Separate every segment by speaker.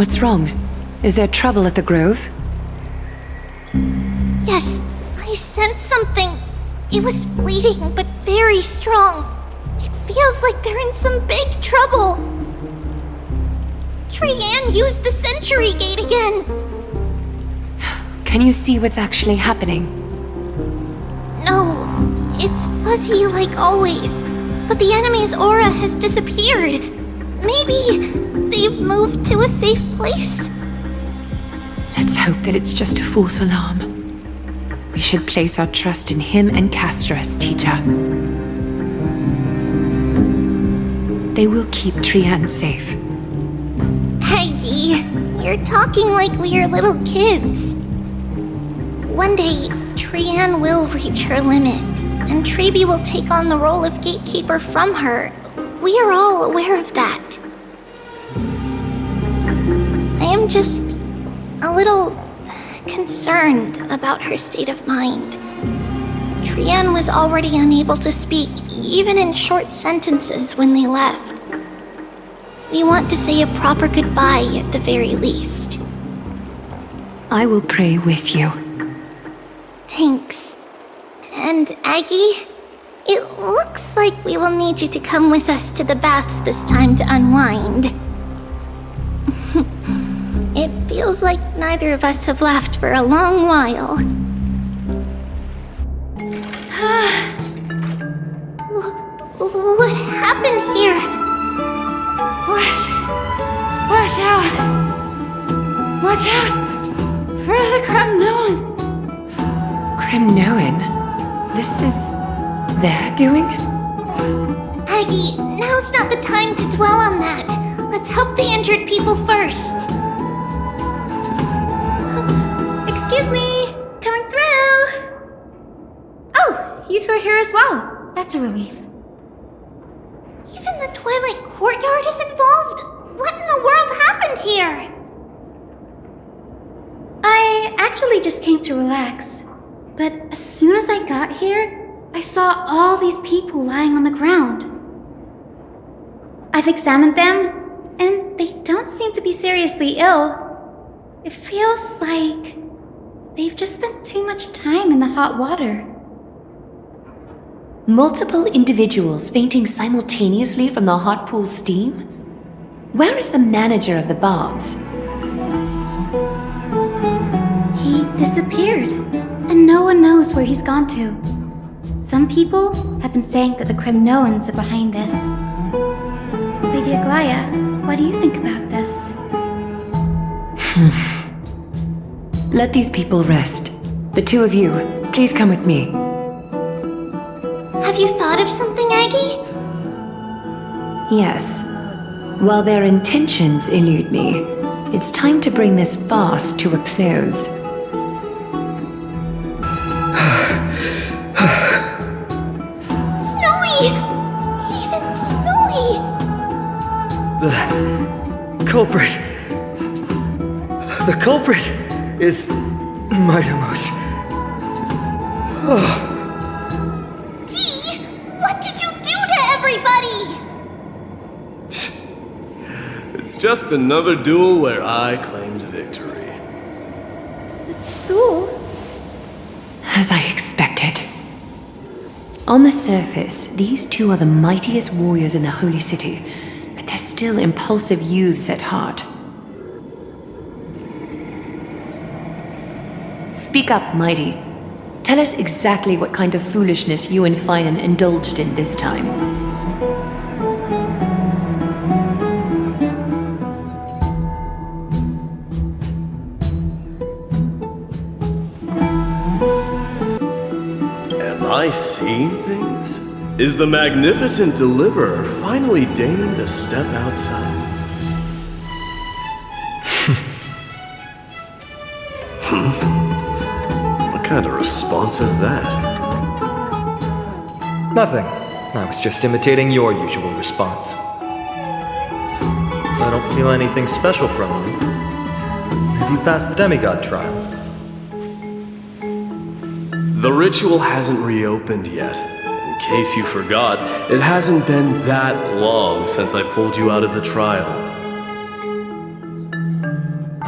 Speaker 1: What's wrong? Is there trouble at the Grove?
Speaker 2: Yes, I sensed something. It was fleeting, but very strong. It feels like they're in some big trouble. Trianne used the Sentry Gate again.
Speaker 1: Can you see what's actually happening?
Speaker 2: No, it's fuzzy like always, but the enemy's aura has disappeared. Maybe they've moved to a safe place?
Speaker 1: Let's hope that it's just a false alarm. We should place our trust in him and Casterus, teacher. They will keep Trianne safe.
Speaker 2: Aggie, you're talking like we are little kids. One day, Trianne will reach her limit, and Trebi will take on the role of gatekeeper from her. We are all aware of that. I am just a little concerned about her state of mind. Trianne was already unable to speak, even in short sentences when they left. We want to say a proper goodbye at the very least.
Speaker 1: I will pray with you.
Speaker 2: Thanks. And Aggie, it looks like we will need you to come with us to the baths this time to unwind. It feels like neither of us have laughed for a long while. What happened here?
Speaker 3: Watch out! Watch out! For the Kremnoan!
Speaker 1: Kremnoan? This is their doing?
Speaker 2: Aggie, now's not the time to dwell on that. Let's help the injured people first.
Speaker 3: Excuse me! Coming through! Oh, you two are here as well. That's a relief.
Speaker 2: Even the Twilight Courtyard is involved? What in the world happened here?
Speaker 3: I actually just came to relax. But as soon as I got here, I saw all these people lying on the ground. I've examined them, and they don't seem to be seriously ill. It feels like they've just spent too much time in the hot water.
Speaker 1: Multiple individuals fainting simultaneously from the hot pool steam? Where is the manager of the baths?
Speaker 3: He disappeared, and no one knows where he's gone to. Some people have been saying that the Kremnoans are behind this. Lady Aglaya, what do you think about this?
Speaker 1: Let these people rest. The two of you, please come with me.
Speaker 2: Have you thought of something, Aggie?
Speaker 1: Yes. While their intentions elude me, it's time to bring this farce to a close.
Speaker 2: Snowy! Even Snowy!
Speaker 4: The culprit is Mightimos. Oh.
Speaker 2: Dee! What did you do to everybody?
Speaker 5: It's just another duel where I claimed victory.
Speaker 3: Duel?
Speaker 1: As I expected. On the surface, these two are the mightiest warriors in the Holy City, but they're still impulsive youths at heart. Speak up, Mighty. Tell us exactly what kind of foolishness you and Finan indulged in this time.
Speaker 5: Am I seeing things? Is the magnificent deliverer finally deigning to step outside? What kind of response is that?
Speaker 4: Nothing. I was just imitating your usual response. I don't feel anything special from you. Have you passed the demigod trial?
Speaker 5: The ritual hasn't reopened yet. In case you forgot, it hasn't been that long since I pulled you out of the trial.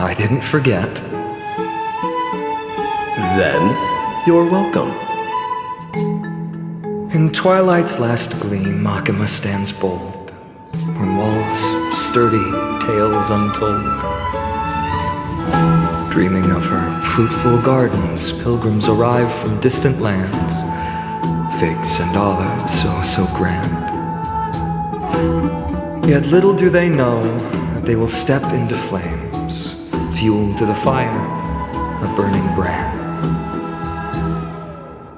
Speaker 4: I didn't forget.
Speaker 5: Then, you're welcome.
Speaker 4: In twilight's last gleam, Makima stands bold. Her walls sturdy, tales untold. Dreaming of her fruitful gardens, pilgrims arrive from distant lands. Figs and olives, so grand. Yet little do they know that they will step into flames, fuel to the fire, a burning brand.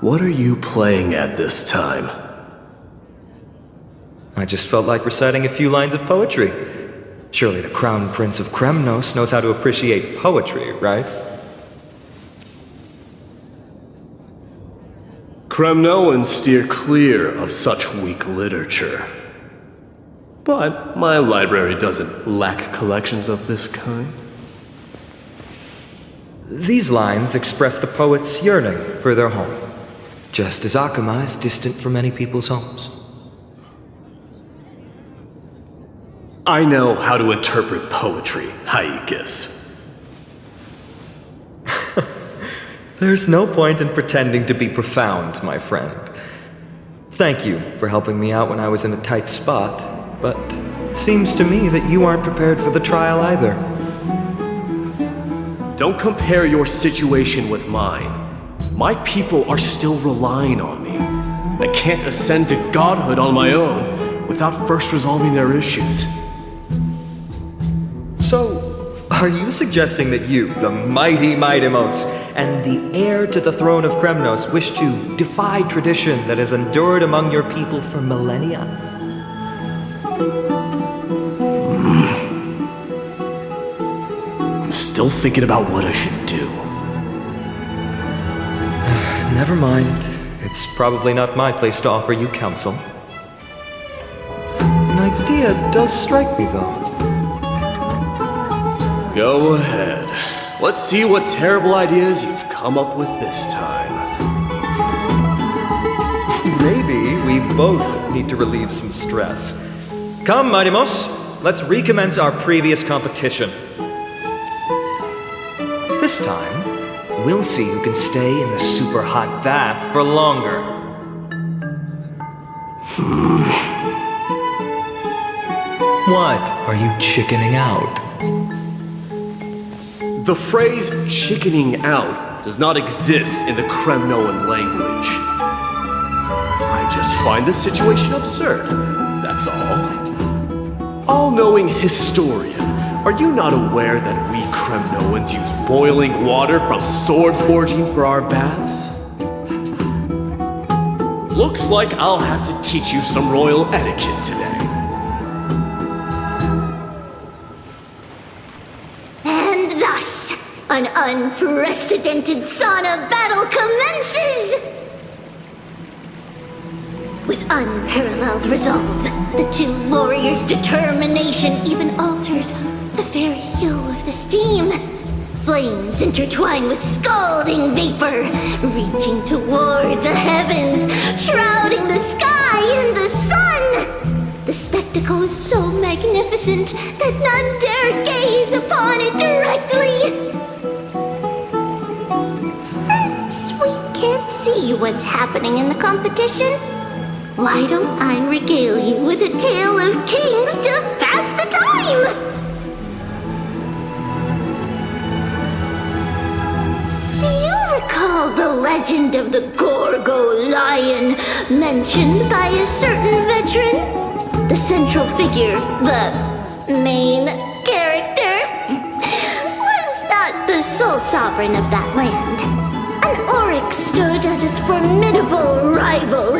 Speaker 5: What are you playing at this time?
Speaker 4: I just felt like reciting a few lines of poetry. Surely the Crown Prince of Kremnos knows how to appreciate poetry, right?
Speaker 5: Kremnoans steer clear of such weak literature. But my library doesn't lack collections of this kind.
Speaker 4: These lines express the poet's yearning for their home, just as Akama is distant from many people's homes.
Speaker 5: I know how to interpret poetry, Haikis.
Speaker 4: There's no point in pretending to be profound, my friend. Thank you for helping me out when I was in a tight spot, but it seems to me that you aren't prepared for the trial either.
Speaker 5: Don't compare your situation with mine. My people are still relying on me. I can't ascend to godhood on my own without first resolving their issues.
Speaker 4: So, are you suggesting that you, the mighty Mightimos, and the heir to the throne of Kremnos, wish to defy tradition that has endured among your people for millennia?
Speaker 5: I'm still thinking about what I should do.
Speaker 4: Never mind. It's probably not my place to offer you counsel. An idea does strike me, though.
Speaker 5: Go ahead. Let's see what terrible ideas you've come up with this time.
Speaker 4: Maybe we both need to relieve some stress. Come, Mightimos, let's recommence our previous competition. This time, we'll see who can stay in the super hot bath for longer. What? Are you chickening out?
Speaker 5: The phrase chickening out does not exist in the Kremnoan language. I just find this situation absurd, that's all. All-knowing historian, are you not aware that we Kremnoans use boiling water from sword forging for our baths? Looks like I'll have to teach you some royal etiquette today.
Speaker 2: And thus, an unprecedented sauna battle commences! With unparalleled resolve, the two warriors' determination even alters the very hue of the steam. Flames intertwine with scalding vapor, reaching toward the heavens, shrouding the sky and the sun. The spectacle is so magnificent that none dare gaze upon it directly. Since we can't see what's happening in the competition, why don't I regale you with a tale of kings to pass the time? Do you recall the legend of the Gorgo lion mentioned by a certain veteran? The central figure, the main character, was not the sole sovereign of that land. An oryx stood as its formidable rival.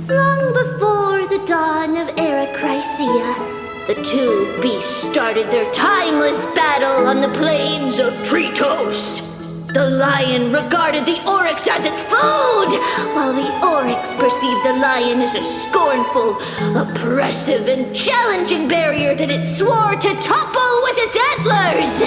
Speaker 2: Long before the dawn of Erechrysia, the two beasts started their timeless battle on the plains of Tritos. The lion regarded the oryx as its food, while the oryx perceived the lion as a scornful, oppressive, and challenging barrier that it swore to topple with its antlers.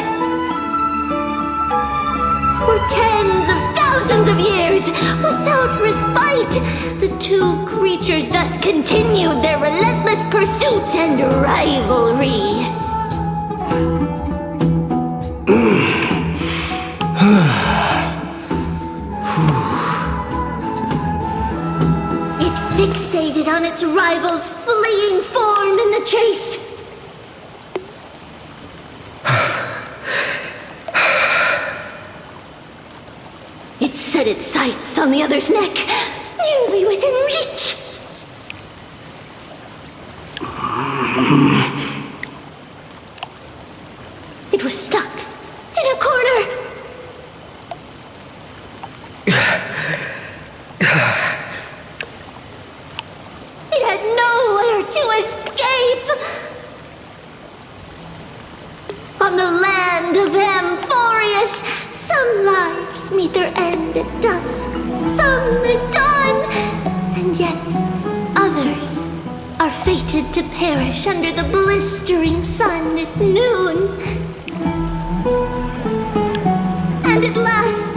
Speaker 2: For tens of thousands of years, without respite, the two creatures thus continued their relentless pursuit and rivalry. its rival's fleeing form in the chase. It set its sights on the other's neck, nearly within reach. It was stuck in a corner. It had nowhere to escape. On the land of Amphoreus, some lives meet their end at dusk, some at dawn, and yet others are fated to perish under the blistering sun at noon. And at last,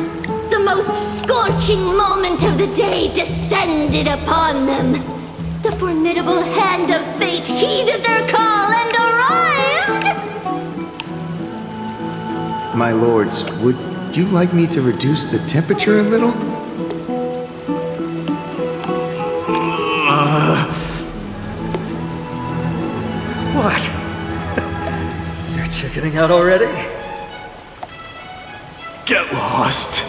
Speaker 2: the most scorching moment of the day descended upon them. The formidable hand of fate heeded their call and arrived!
Speaker 6: My lords, would you like me to reduce the temperature a little?
Speaker 4: What? You're chickening out already?
Speaker 5: Get lost.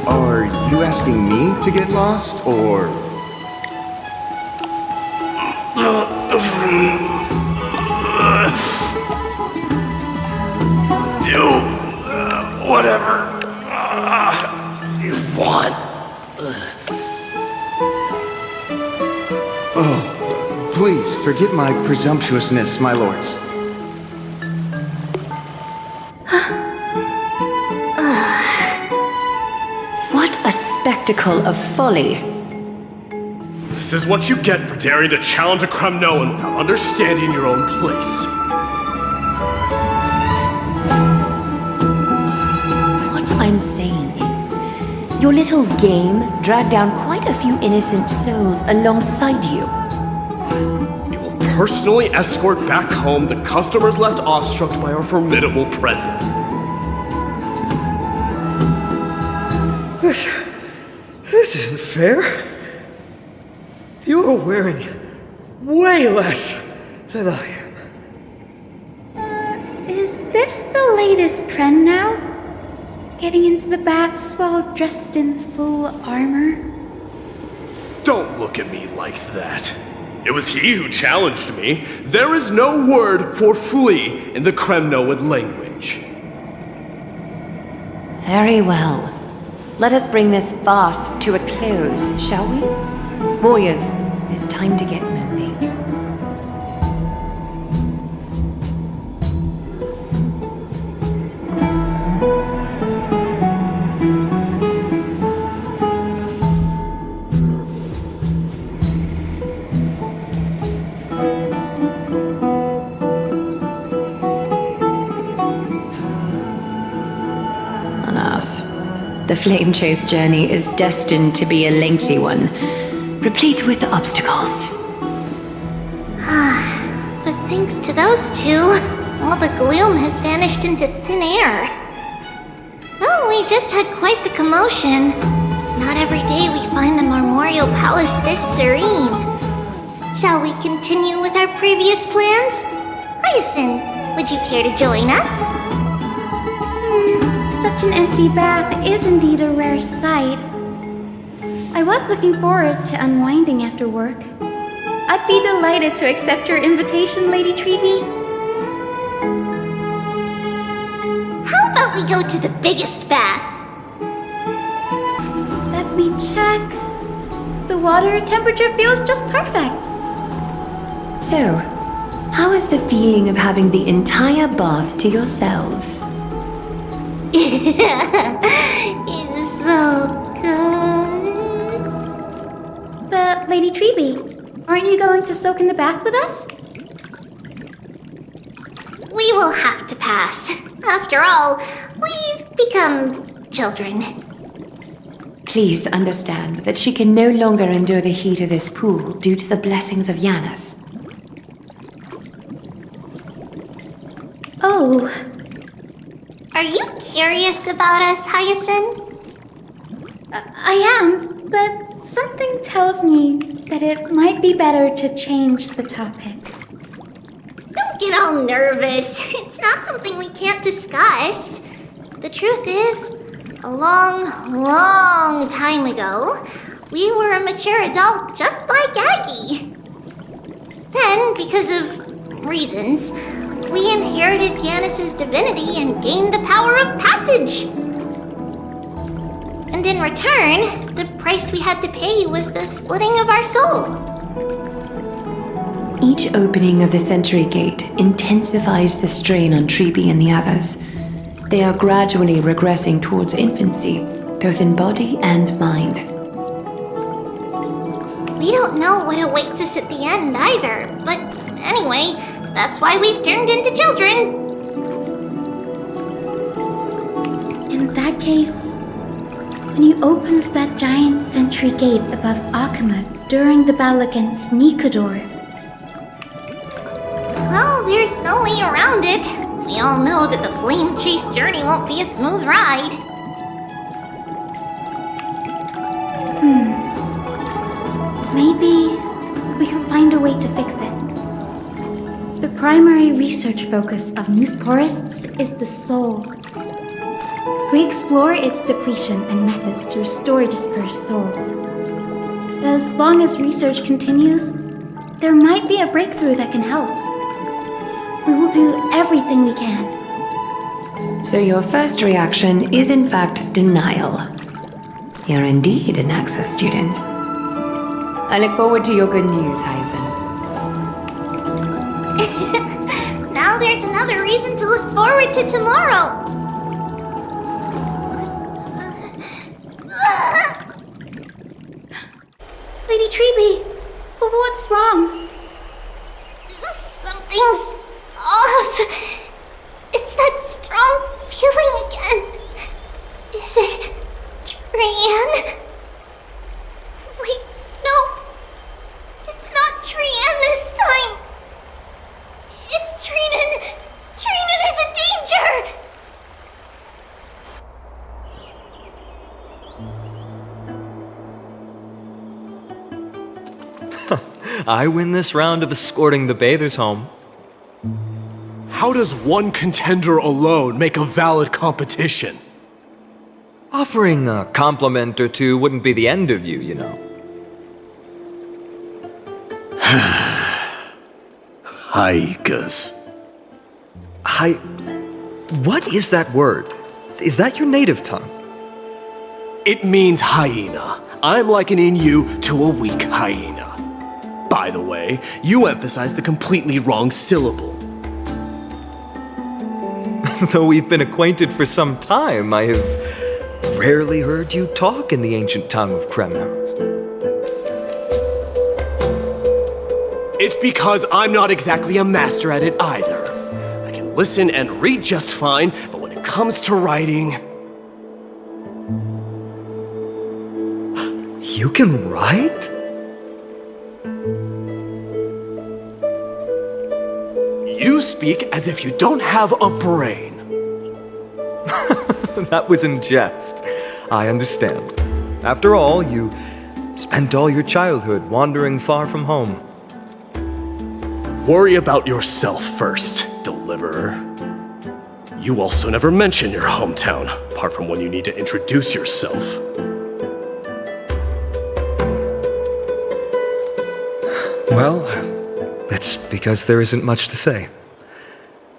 Speaker 6: Are you asking me to get lost, or...
Speaker 5: Do whatever you want.
Speaker 6: Oh, please forgive my presumptuousness, my lords.
Speaker 1: What a spectacle of folly.
Speaker 5: This is what you get for daring to challenge a Kremnoan without understanding your own place.
Speaker 1: What I'm saying is, your little game dragged down quite a few innocent souls alongside you.
Speaker 5: We will personally escort back home the customers left awestruck by our formidable presence.
Speaker 4: This isn't fair. You are wearing way less than I am.
Speaker 3: Is this the latest trend now? Getting into the baths while dressed in full armor?
Speaker 5: Don't look at me like that. It was he who challenged me. There is no word for flee in the Kremnoan language.
Speaker 1: Very well. Let us bring this farce to a close, shall we? Warriors, it's time to get moving. Alas, the flame chase journey is destined to be a lengthy one, replete with obstacles.
Speaker 2: But thanks to those two, all the gloom has vanished into thin air. Well, we just had quite the commotion. It's not every day we find the Marmoreal Palace this serene. Shall we continue with our previous plans? Hyacinth, would you care to join us?
Speaker 3: Such an empty bath is indeed a rare sight. I was looking forward to unwinding after work. I'd be delighted to accept your invitation, Lady Treeby.
Speaker 2: How about we go to the biggest bath?
Speaker 3: Let me check. The water temperature feels just perfect.
Speaker 1: So, how is the feeling of having the entire bath to yourselves?
Speaker 2: It's so good.
Speaker 3: But, Lady Treeby, aren't you going to soak in the bath with us?
Speaker 2: We will have to pass. After all, we've become children.
Speaker 1: Please understand that she can no longer endure the heat of this pool due to the blessings of Yanis.
Speaker 3: Oh,
Speaker 2: Are you curious about us, Hyacinth?
Speaker 3: I am, but Something tells me that it might be better to change the topic.
Speaker 2: Don't get all nervous. It's not something we can't discuss. The truth is, a long time ago, we were a mature adult just like Aggie. Then, because of reasons, we inherited Yanis's divinity and gained the power of passage. And in return, the price we had to pay was the splitting of our soul.
Speaker 1: Each opening of the Century Gate intensifies the strain on Treeby and the others. They are gradually regressing towards infancy, both in body and mind.
Speaker 2: We don't know what awaits us at the end either, but anyway, that's why we've turned into children.
Speaker 3: In that case, when you opened that giant sentry gate above Akama during the battle against Nikador,
Speaker 2: Well, there's no way around it. We all know that the flame chase journey won't be a smooth ride.
Speaker 3: maybe we can find a way to fix it. The primary research focus of Newsporists is the soul. We explore its depletion and methods to restore dispersed souls. As long as research continues, there might be a breakthrough that can help. We will do everything we can.
Speaker 1: So your first reaction is in fact denial. You're indeed an Access student. I look forward to your good news, Hyacin.
Speaker 2: Now there's another reason to look forward to tomorrow.
Speaker 3: Lady Treeby, what's wrong?
Speaker 2: Something's off. It's that strong feeling again. Is it Trian? Wait, no. It's not Trian this time. It's Trinan. Trinan is a danger.
Speaker 4: I win this round of escorting the bathers home.
Speaker 5: How does one contender alone make a valid competition?
Speaker 4: Offering a compliment or two wouldn't be the end of you, you know.
Speaker 5: Haikas.
Speaker 4: What is that word? Is that your native tongue?
Speaker 5: It means hyena. I'm likening you to a weak hyena. By the way, you emphasize the completely wrong syllable.
Speaker 4: Though we've been acquainted for some time, I have rarely heard you talk in the ancient tongue of Kremnos.
Speaker 5: It's because I'm not exactly a master at it either. I can listen and read just fine, but when it comes to writing...
Speaker 4: You can write?
Speaker 5: You speak as if you don't have a brain.
Speaker 4: That was in jest. I understand. After all, you spent all your childhood wandering far from home.
Speaker 5: Worry about yourself first, Deliverer. You also never mention your hometown, apart from when you need to introduce yourself.
Speaker 4: Well, it's because there isn't much to say.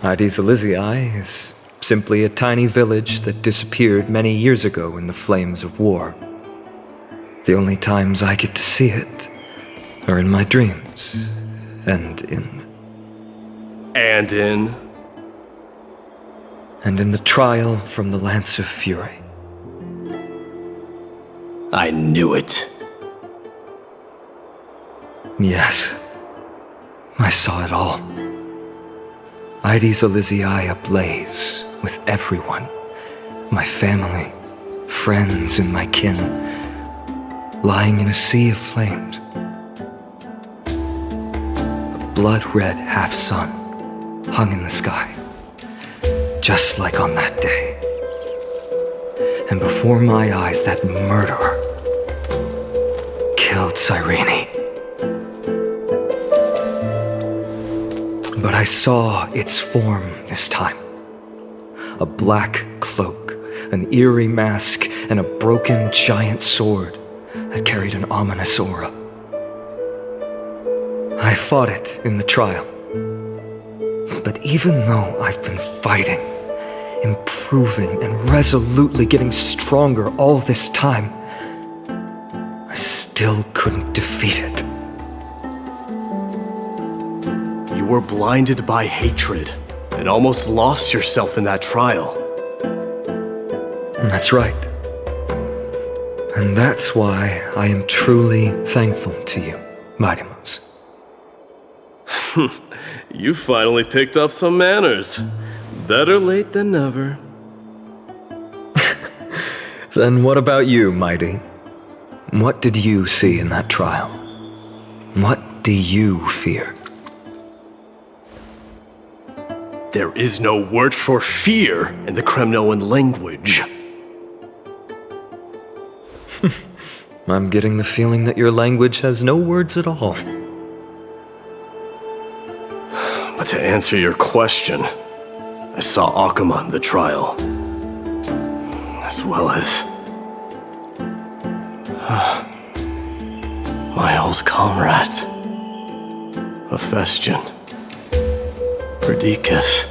Speaker 4: Ides Elysiae is simply a tiny village that disappeared many years ago in the flames of war. The only times I get to see it are in my dreams, and in the trial from the Lance of Fury.
Speaker 5: I knew it.
Speaker 4: Yes, I saw it all. Ides Elysiae ablaze with everyone. My family, friends, and my kin, lying in a sea of flames. A blood-red half-sun hung in the sky, just like on that day. And before my eyes, that murderer, killed Cyrene. But I saw its form this time. A black cloak, an eerie mask, and a broken giant sword that carried an ominous aura. I fought it in the trial. But even though I've been fighting, improving, and resolutely getting stronger all this time, I still couldn't defeat it.
Speaker 5: You were blinded by hatred and almost lost yourself in that trial.
Speaker 4: That's right. And that's why I am truly thankful to you, Mighty Mouse.
Speaker 5: You finally picked up some manners. Better late than never.
Speaker 4: Then what about you, Mighty? What did you see in that trial? What do you fear?
Speaker 5: There is no word for fear in the Kremnoan language.
Speaker 4: I'm getting the feeling that your language has no words at all.
Speaker 5: But to answer your question, I saw Akuma in the trial. As well as... my old comrades. Hephaestion. Perdiccas.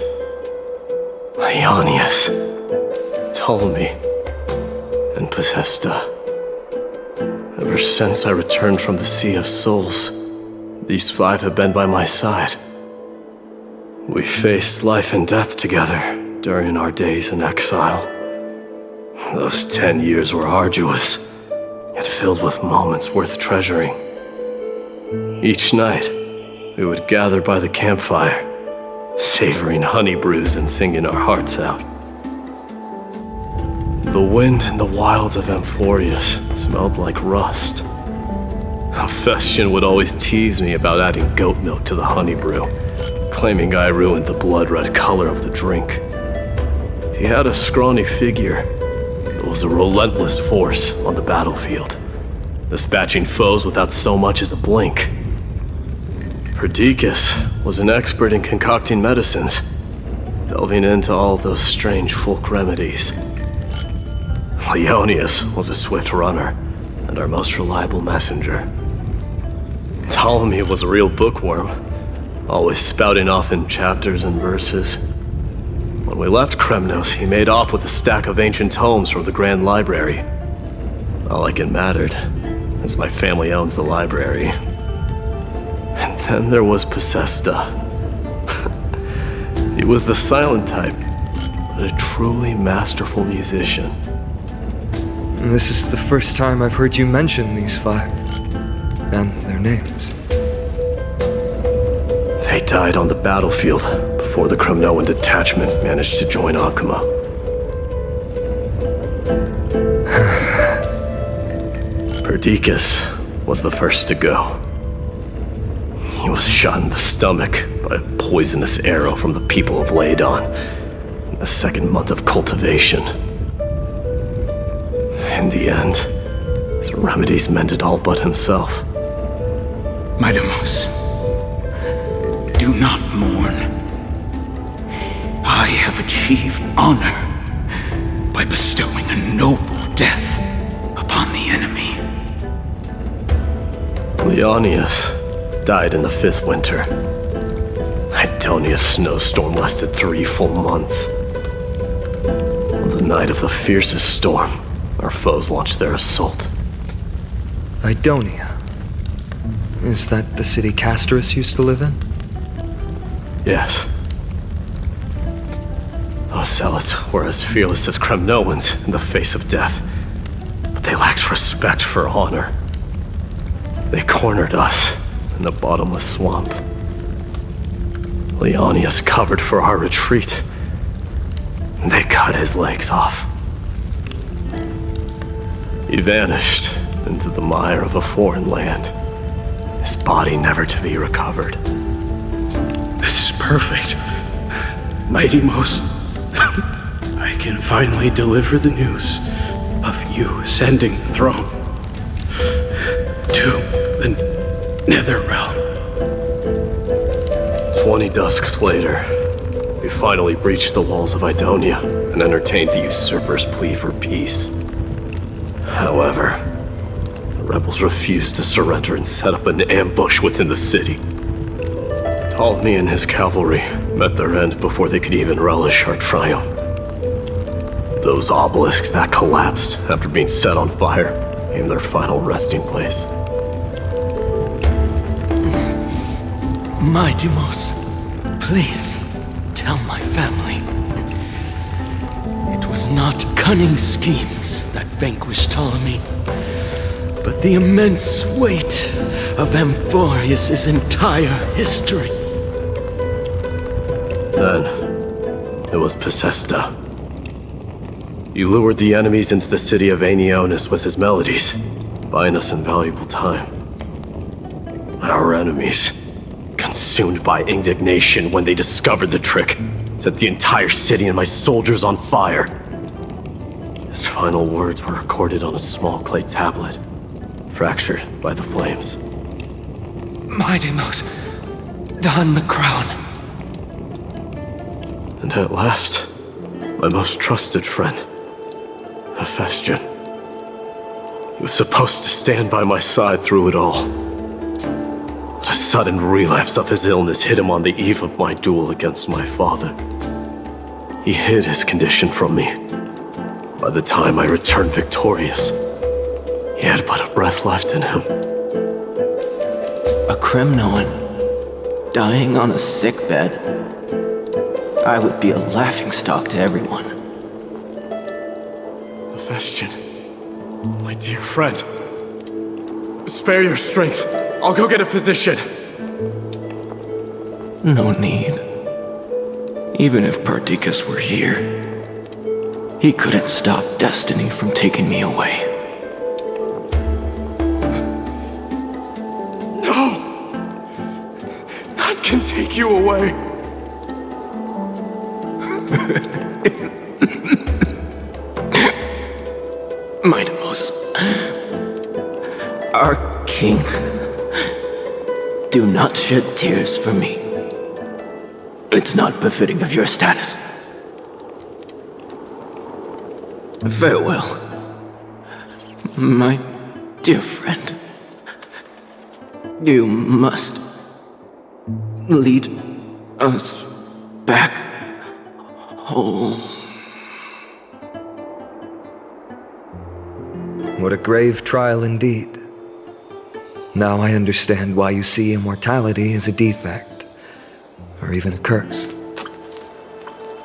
Speaker 5: Ionius. Ptolemy. And Possesta. Ever since I returned from the Sea of Souls, these 5 have been by my side. We faced life and death together during our days in exile. Those 10 years were arduous, yet filled with moments worth treasuring. Each night, we would gather by the campfire, savoring honey brews and singing our hearts out. The wind in the wilds of Amphoreus smelled like rust. Hephaestion would always tease me about adding goat milk to the honey brew, claiming I ruined the blood-red color of the drink. He had a scrawny figure, but was a relentless force on the battlefield, dispatching foes without so much as a blink. Perdiccas was an expert in concocting medicines, delving into all those strange folk remedies. Ionius was a swift runner and our most reliable messenger. Ptolemy was a real bookworm, always spouting off in chapters and verses. When we left Kremnos, he made off with a stack of ancient tomes from the Grand Library. Not like it mattered, as my family owns the library. And then there was Possesta. He was the silent type, but a truly masterful musician.
Speaker 4: This is the first time I've heard you mention these 5, and their names.
Speaker 5: They died on the battlefield before the Kremnoan detachment managed to join Akuma. Perdiccas was the first to go. He was shot in the stomach by a poisonous arrow from the people of Laodon in the 2nd month of cultivation. In the end, his remedies mended all but himself.
Speaker 7: Mighty Mouse, do not mourn. I have achieved honor by bestowing a noble death upon the enemy.
Speaker 5: Leonius died in the 5th winter. Idonia's snowstorm lasted 3 full months. On the night of the fiercest storm, our foes launched their assault.
Speaker 4: Idonia. Is that the city Castorus used to live in?
Speaker 5: Yes. Those zealots were as fearless as Kremnoans in the face of death, but they lacked respect for honor. They cornered us in a bottomless swamp. Leonius covered for our retreat. They cut his legs off. He vanished into the mire of a foreign land, his body never to be recovered.
Speaker 7: This is perfect. Mighty Mouse, I can finally deliver the news of you ascending the throne to the Netherrealm.
Speaker 5: 20 dusks later, we finally breached the walls of Idonia and entertained the usurper's plea for peace. However, the rebels refused to surrender and set up an ambush within the city. Ptolemy and his cavalry met their end before they could even relish our triumph. Those obelisks that collapsed after being set on fire became their final resting place.
Speaker 7: My Deimos, please tell my family. It was not cunning schemes that vanquished Ptolemy, but the immense weight of Amphoreus' entire history.
Speaker 5: Then, it was Pacesta. He lured the enemies into the city of Aenionis with his melodies, buying us invaluable time. Our enemies, consumed by indignation when they discovered the trick, set the entire city and my soldiers on fire. His final words were recorded on a small clay tablet, fractured by the flames.
Speaker 7: My Deimos, don the crown.
Speaker 5: And at last, my most trusted friend, Hephaestion. He was supposed to stand by my side through it all. But a sudden relapse of his illness hit him on the eve of my duel against my father. He hid his condition from me. By the time I returned victorious, he had but a breath left in him.
Speaker 8: A Kremnoan dying on a sickbed. I would be a laughingstock to everyone.
Speaker 5: Hephaestion, my dear friend. Spare your strength. I'll go get a physician.
Speaker 8: No need. Even if Perdiccas were here, he couldn't stop destiny from taking me away.
Speaker 5: No! None can take you away.
Speaker 8: My Deimos, our king, do not shed tears for me. It's not befitting of your status. Farewell, my dear friend. You must lead us back home.
Speaker 4: What a grave trial indeed. Now I understand why you see immortality as a defect, or even a curse.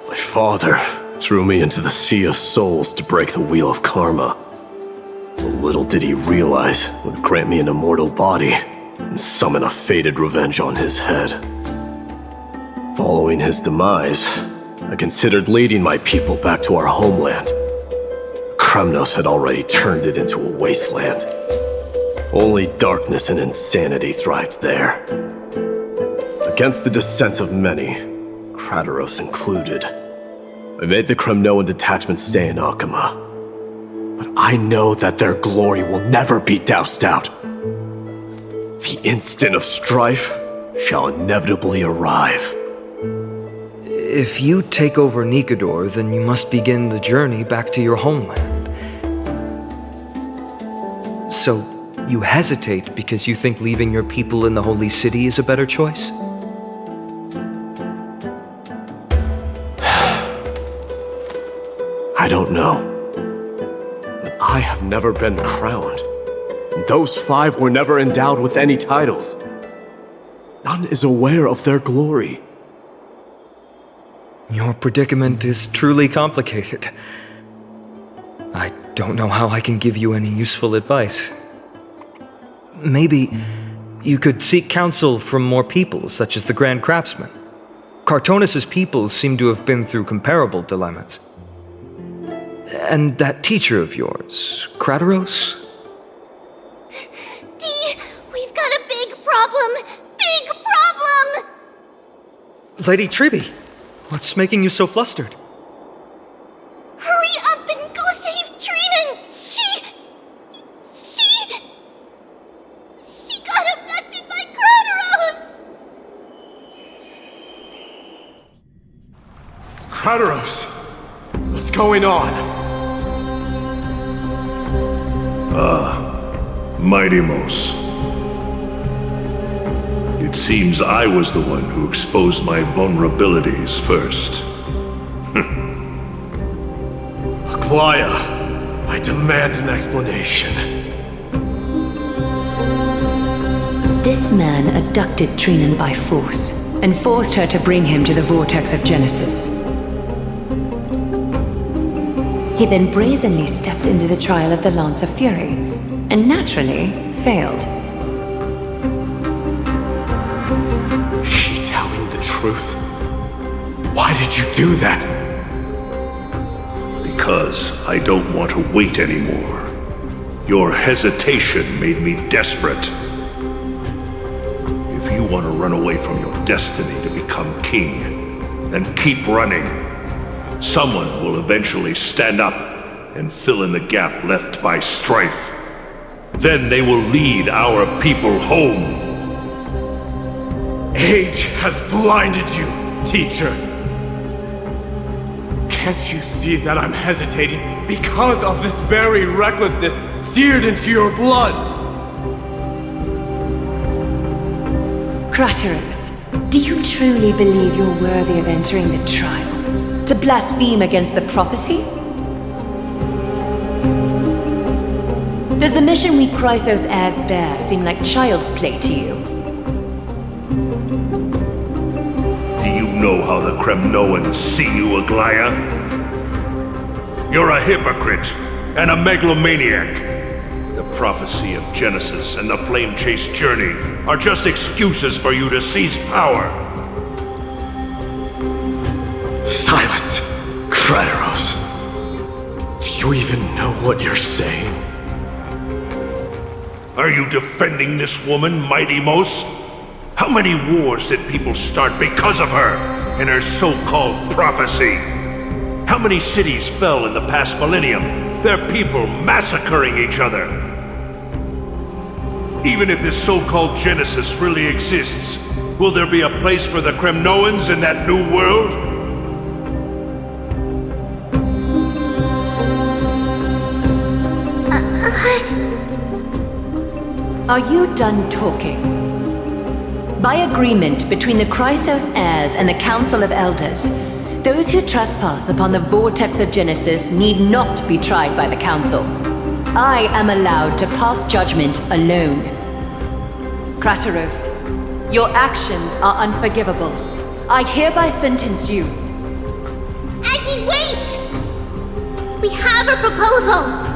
Speaker 5: My father threw me into the sea of souls to break the wheel of karma. But little did he realize it would grant me an immortal body and summon a fated revenge on his head. Following his demise, I considered leading my people back to our homeland. Kremnos had already turned it into a wasteland. Only darkness and insanity thrived there. Against the dissent of many, Krateros included, I made the Kremnoan detachment stay in Akama. But I know that their glory will never be doused out. The instant of strife shall inevitably arrive.
Speaker 4: If you take over Nikedor, then you must begin the journey back to your homeland. So, you hesitate because you think leaving your people in the Holy City is a better choice?
Speaker 5: I don't know. But I have never been crowned. Those 5 were never endowed with any titles. None is aware of their glory.
Speaker 4: Your predicament is truly complicated. I don't know how I can give you any useful advice. Maybe you could seek counsel from more people, such as the Grand Craftsman. Cartonis' people seem to have been through comparable dilemmas. And that teacher of yours, Krateros?
Speaker 2: Dee, we've got a big problem! Big problem!
Speaker 4: Lady Triby, what's making you so flustered?
Speaker 2: Hurry up and go save Trinan! She got
Speaker 5: Crateros! What's going on?
Speaker 9: Mighty-Mos. It seems I was the one who exposed my vulnerabilities first.
Speaker 5: Aglaya, I demand an explanation.
Speaker 1: This man abducted Trinan by force and forced her to bring him to the vortex of Genesis. He then brazenly stepped into the trial of the Lance of Fury, and naturally failed.
Speaker 5: Is she telling the truth? Why did you do that?
Speaker 9: Because I don't want to wait anymore. Your hesitation made me desperate. If you want to run away from your destiny to become king, then keep running. Someone will eventually stand up and fill in the gap left by strife. Then they will lead our people home.
Speaker 5: Age has blinded you, teacher. Can't you see that I'm hesitating because of this very recklessness seared into your blood?
Speaker 1: Crateros, do you truly believe you're worthy of entering the trial? To blaspheme against the prophecy? Does the mission we Chrysos heirs bear seem like child's play to you?
Speaker 9: Do you know how the Kremnoans see you, Aglaya? You're a hypocrite and a megalomaniac. The prophecy of Genesis and the Flame Chase journey are just excuses for you to seize power.
Speaker 5: Silence, Crateros. Do you even know what you're saying?
Speaker 9: Are you defending this woman, Mighty-Mos? How many wars did people start because of her and her so-called prophecy? How many cities fell in the past millennium, their people massacring each other? Even if this so-called Genesis really exists, will there be a place for the Kremnoans in that new world?
Speaker 1: Are you done talking? By agreement between the Chrysos heirs and the Council of Elders, those who trespass upon the vortex of Genesis need not be tried by the Council. I am allowed to pass judgment alone. Crateros, your actions are unforgivable. I hereby sentence you.
Speaker 2: Aggie, wait! We have a proposal!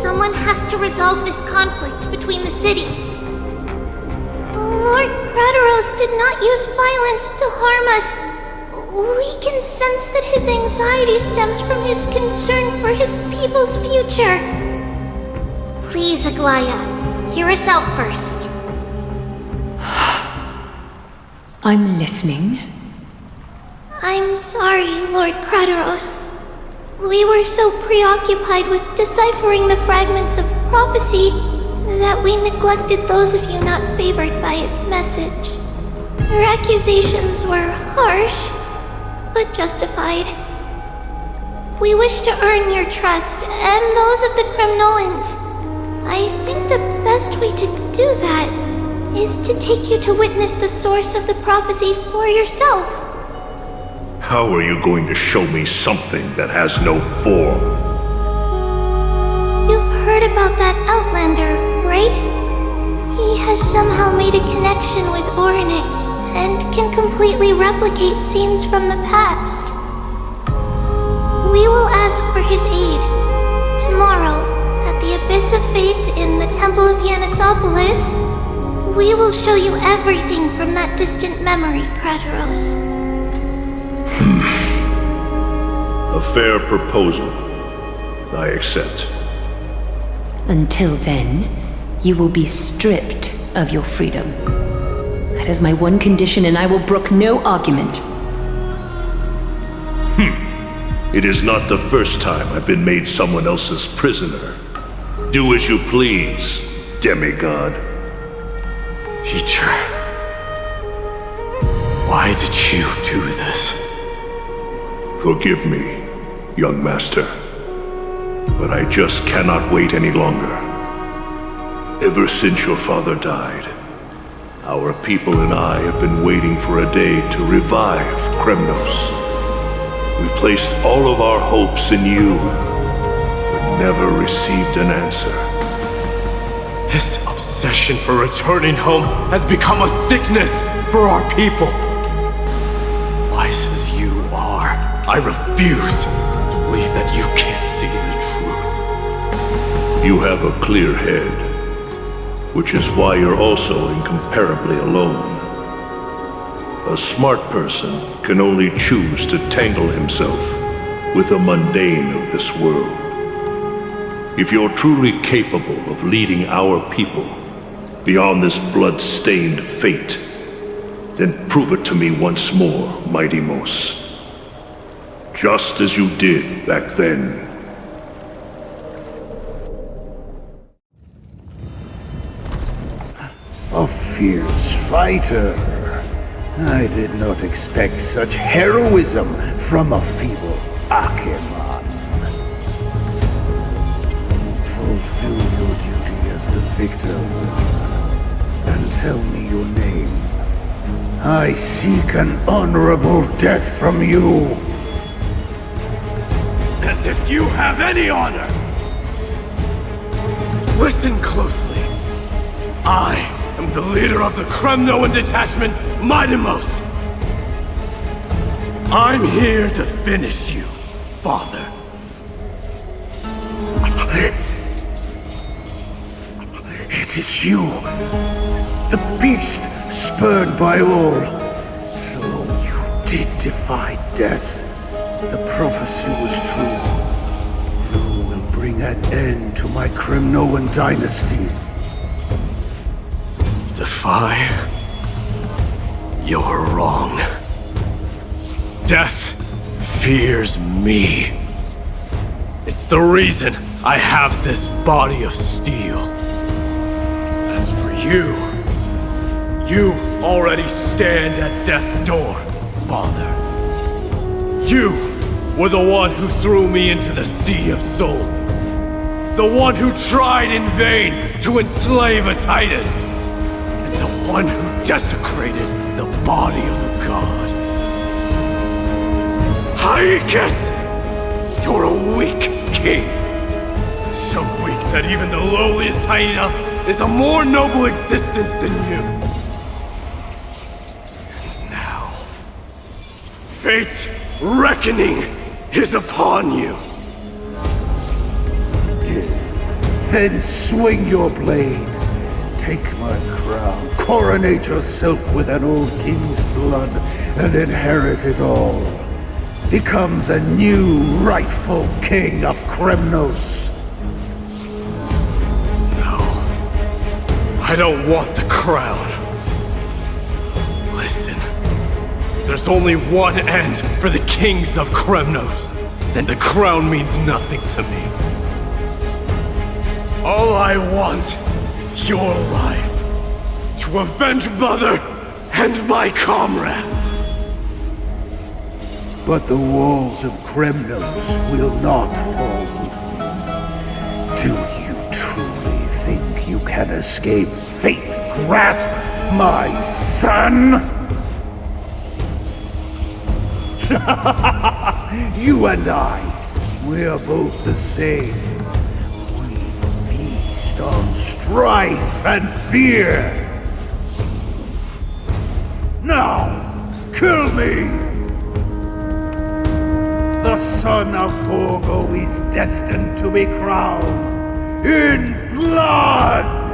Speaker 2: Someone has to resolve this conflict between the cities. Lord Crateros did not use violence to harm us. We can sense that his anxiety stems from his concern for his people's future. Please, Aglaya, hear us out first.
Speaker 1: I'm listening.
Speaker 2: I'm sorry, Lord Crateros. We were so preoccupied with deciphering the fragments of prophecy that we neglected those of you not favored by its message. Your accusations were harsh, but justified. We wish to earn your trust and those of the Kremnoans. I think the best way to do that is to take you to witness the source of the prophecy for yourself.
Speaker 9: How are you going to show me something that has no form?
Speaker 2: You've heard about that Outlander, right? He has somehow made a connection with Orynyx and can completely replicate scenes from the past. We will ask for his aid. Tomorrow, at the Abyss of Fate in the Temple of Yanisopolis, we will show you everything from that distant memory, Crateros.
Speaker 9: A fair proposal. I accept.
Speaker 1: Until then, you will be stripped of your freedom. That is my one condition, and I will brook no argument.
Speaker 9: It is not the first time I've been made someone else's prisoner. Do as you please, demigod.
Speaker 5: Teacher, why did you do this?
Speaker 9: Forgive me, young master, but I just cannot wait any longer. Ever since your father died, our people and I have been waiting for a day to revive Kremnos. We placed all of our hopes in you, but never received an answer.
Speaker 5: This obsession for returning home has become a sickness for our people. Wise as you are, I refuse to believe that you can't see the truth.
Speaker 9: You have a clear head, which is why you're also incomparably alone. A smart person can only choose to tangle himself with the mundane of this world. If you're truly capable of leading our people beyond this blood-stained fate, then prove it to me once more, Mighty Mos. Just as you did back then.
Speaker 10: A fierce fighter. I did not expect such heroism from a feeble Acheman. Fulfill your duty as the victor, and tell me your name. I seek an honorable death from you.
Speaker 5: As if you have any honor! Listen closely. I am the leader of the Kremnoan detachment, Mighty Mos. I'm here to finish you, Father.
Speaker 10: It is you, the beast spurned by all. So you did defy death. The prophecy was true. You will bring an end to my Kremnoan dynasty.
Speaker 5: Defy? You're wrong. Death fears me. It's the reason I have this body of steel. As for you, you already stand at death's door, Father. You were the one who threw me into the Sea of Souls. The one who tried in vain to enslave a Titan. The one who desecrated the body of a god. Hyakis! You're a weak king. So weak that even the lowliest hyena is a more noble existence than you. And now, fate's reckoning is upon you.
Speaker 10: Then swing your blade. Take my crown, coronate yourself with an old king's blood, and inherit it all. Become the new rightful king of Kremnos.
Speaker 5: No. I don't want the crown. Listen. There's only one end for the kings of Kremnos. Then the crown means nothing to me. All I want your life, to avenge Mother and my comrades.
Speaker 10: But the walls of Kremnos will not fall with me. Do you truly think you can escape fate's grasp, my son? You and I, we're both the same. On strife and fear. Now, kill me! The son of Gorgo is destined to be crowned in blood!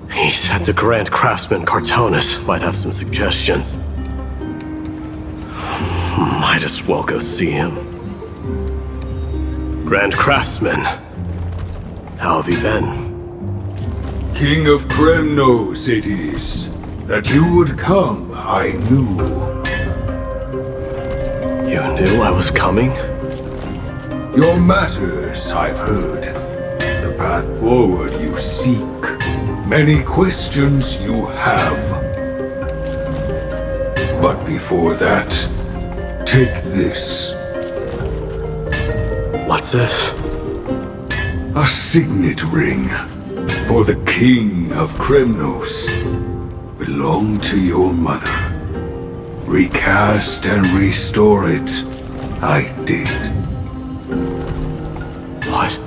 Speaker 5: He said the Grand Craftsman Cartonus might have some suggestions. Might as well go see him. Grand Craftsman, how have you been?
Speaker 11: King of Kremnos it is. That you would come, I knew.
Speaker 5: You knew I was coming?
Speaker 11: Your matters, I've heard. The path forward you seek. Many questions you have. But before that, take this.
Speaker 5: What's this?
Speaker 11: A signet ring for the King of Kremnos. Belonged to your mother. Recast and restore it. I did.
Speaker 5: What?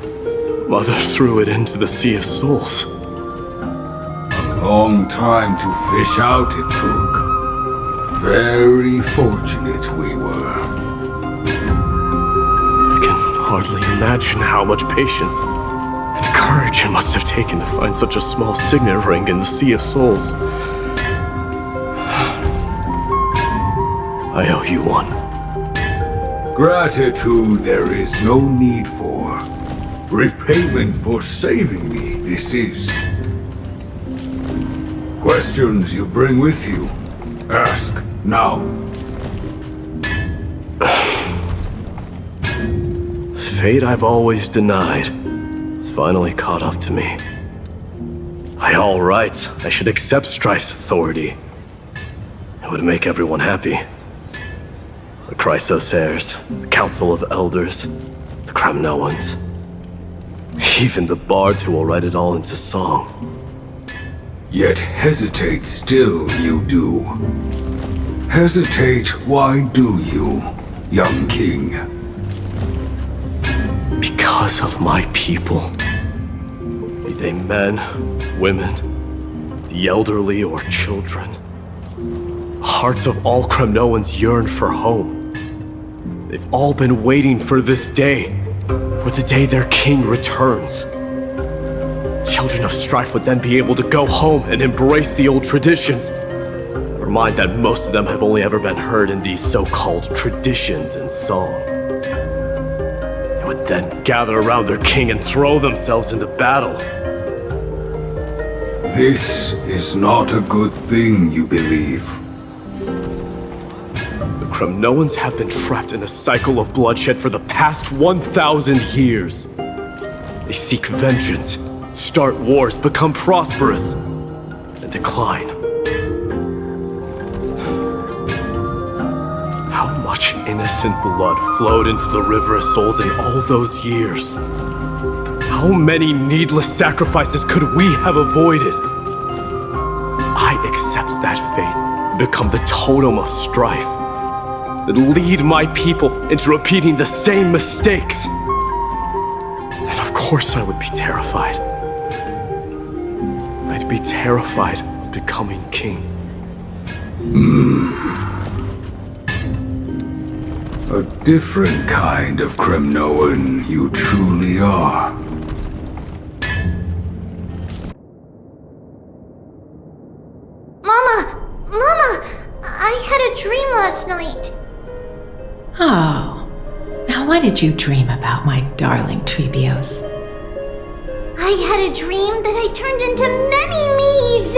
Speaker 5: Mother threw it into the Sea of Souls.
Speaker 11: A long time to fish out it took. Very fortunate we were.
Speaker 5: I can hardly imagine how much patience and courage it must have taken to find such a small signet ring in the Sea of Souls. I owe you one.
Speaker 11: Gratitude there is no need for. Repayment for saving me, this is. Questions you bring with you? Ask now.
Speaker 5: Fate I've always denied has finally caught up to me. By all rights, I should accept Strife's authority. It would make everyone happy. The Chrysos heirs, the Council of Elders, the Kremnoans. Even the bards who will write it all into song.
Speaker 11: Yet hesitate still you do. Hesitate, why do you, young king?
Speaker 5: Because of my people. Be they men, women, the elderly or children. The hearts of all Kremnoans yearn for home. They've all been waiting for this day. For the day their king returns. Children of Strife would then be able to go home and embrace the old traditions. Never mind that most of them have only ever been heard in these so-called traditions in song. They would then gather around their king and throw themselves into battle.
Speaker 11: This is not a good thing, you believe.
Speaker 5: The Kremnoans have been trapped in a cycle of bloodshed for the past 1,000 years. They seek vengeance, start wars, become prosperous, and decline. How much innocent blood flowed into the River of Souls in all those years? How many needless sacrifices could we have avoided? I accept that fate and become the totem of strife that lead my people into repeating the same mistakes. Then of course I would be terrified. I'd be terrified of becoming king.
Speaker 11: A different kind of Kremnoan you truly are.
Speaker 2: Mama! I had a dream last night.
Speaker 12: Oh. Now what did you dream about, my darling Trebios?
Speaker 2: I had a dream that I turned into many me's.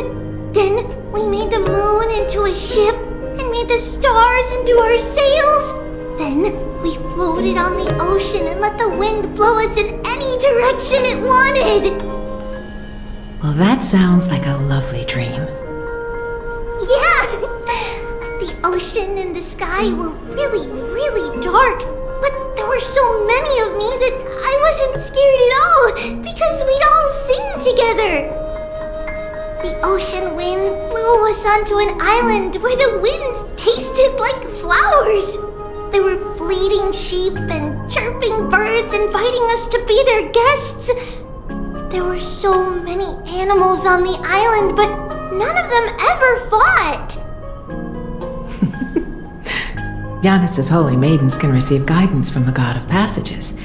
Speaker 2: Then we made the moon into a ship and made the stars into our sails. Then we floated on the ocean and let the wind blow us in any direction it wanted.
Speaker 12: Well, that sounds like a lovely dream.
Speaker 2: Yeah! The ocean and the sky were really, really dark, but there were so many of me that I wasn't scared at all because we'd all sing together. The ocean wind blew us onto an island where the wind tasted like flowers. There were bleating sheep and chirping birds inviting us to be their guests. There were so many animals on the island, but none of them ever fought.
Speaker 12: Giannis's holy maidens can receive guidance from the god of passages.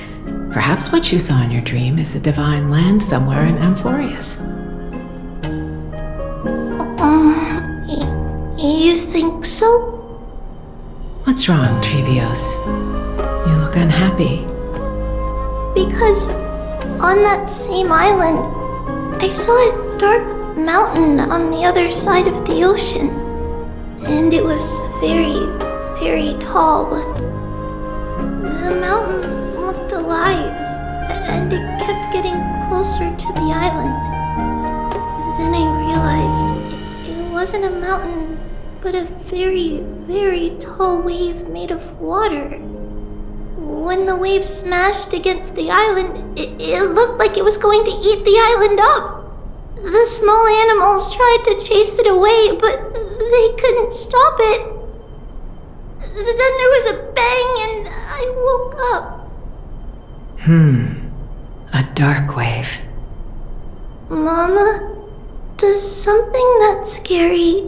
Speaker 12: Perhaps what you saw in your dream is a divine land somewhere in Amphoreus.
Speaker 2: You think so?
Speaker 12: What's wrong, Trebios? You look unhappy.
Speaker 2: Because on that same island, I saw a dark mountain on the other side of the ocean. And it was very, very tall. The mountain looked alive, and it kept getting closer to the island. Then I realized it wasn't a mountain, but a very, very tall wave made of water. When the wave smashed against the island, it looked like it was going to eat the island up. The small animals tried to chase it away, but they couldn't stop it. Then there was a bang and I woke up.
Speaker 12: A dark wave.
Speaker 2: Mama, does something that scary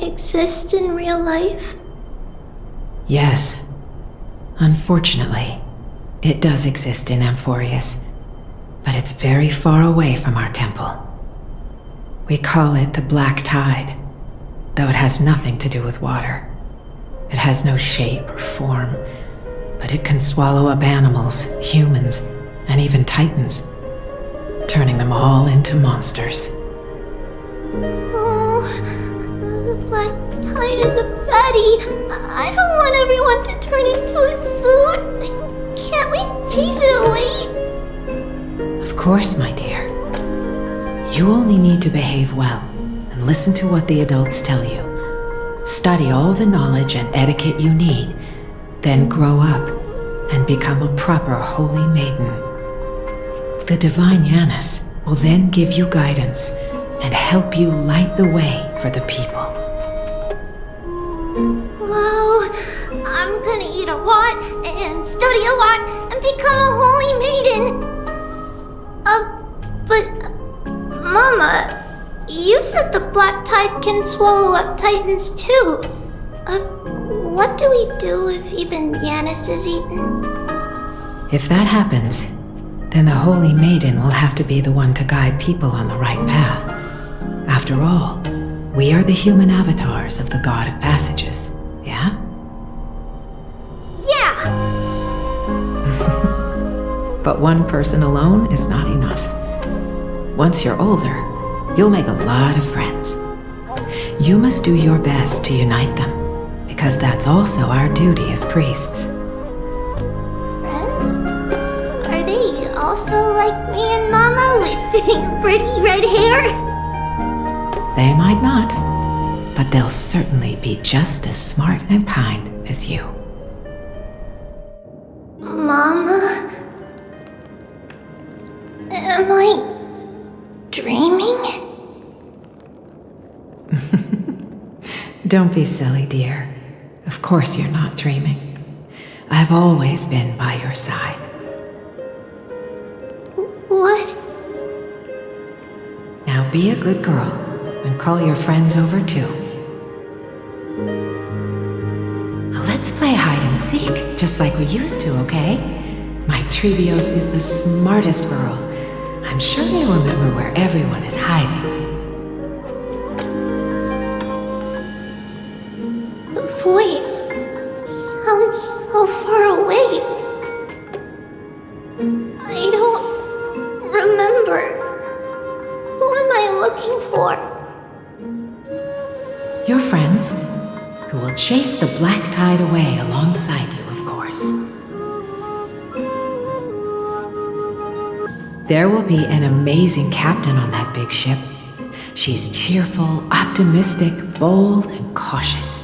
Speaker 2: exist in real life?
Speaker 12: Yes. Unfortunately, it does exist in Amphoreus, but it's very far away from our temple. We call it the Black Tide, though it has nothing to do with water. It has no shape or form, but it can swallow up animals, humans, and even titans, turning them all into monsters.
Speaker 2: Oh, the Black Tide is a baddie. I don't want everyone to turn into its food. Can't we chase it away?
Speaker 12: Of course, my dear. You only need to behave well and listen to what the adults tell you. Study all the knowledge and etiquette you need, then grow up and become a proper holy maiden. The divine Janus will then give you guidance and help you light the way for the people.
Speaker 2: Wow, I'm gonna eat a lot and study a lot and become a holy maiden. But Mama, you said the Black Tide can swallow up titans too. What do we do if even Janus is eaten?
Speaker 12: If that happens, then the Holy Maiden will have to be the one to guide people on the right path. After all, we are the human avatars of the God of Passages, yeah?
Speaker 2: Yeah!
Speaker 12: But one person alone is not enough. Once you're older, you'll make a lot of friends. You must do your best to unite them, because that's also our duty as priests.
Speaker 2: Friends? Are they also like me and Mama with pretty red hair?
Speaker 12: They might not, but they'll certainly be just as smart and kind as you.
Speaker 2: Mama? Am I dreaming?
Speaker 12: Don't be silly, dear. Of course you're not dreaming. I've always been by your side.
Speaker 2: What?
Speaker 12: Now be a good girl and call your friends over too. Let's play hide and seek, just like we used to, okay? My Trebios is the smartest girl. I'm sure they remember where everyone is hiding.
Speaker 2: The voice sounds so far away. I don't remember. Who am I looking for?
Speaker 12: Your friends, who will chase the Black Tide away alongside you, of course. There will be an amazing captain on that big ship. She's cheerful, optimistic, bold, and cautious.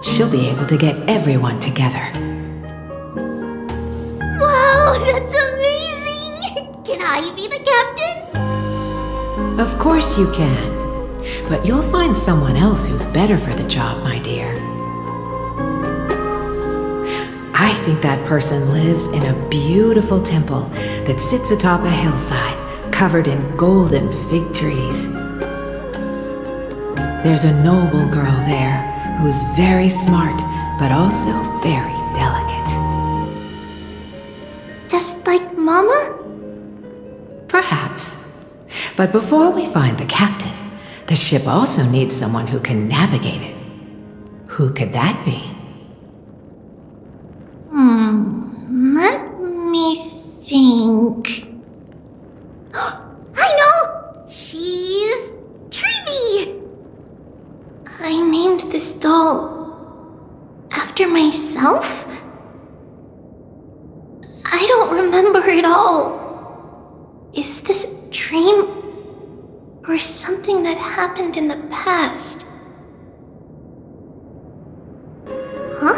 Speaker 12: She'll be able to get everyone together.
Speaker 2: Wow, that's amazing! Can I be the captain?
Speaker 12: Of course you can. But you'll find someone else who's better for the job, my dear. I think that person lives in a beautiful temple that sits atop a hillside covered in golden fig trees. There's a noble girl there who's very smart, but also very delicate.
Speaker 2: Just like Mama?
Speaker 12: Perhaps. But before we find the captain, the ship also needs someone who can navigate it. Who could that be?
Speaker 2: Let me think. I know! She's Treeby! I named this doll after myself? I don't remember it all. Is this a dream? Or something that happened in the past? Huh?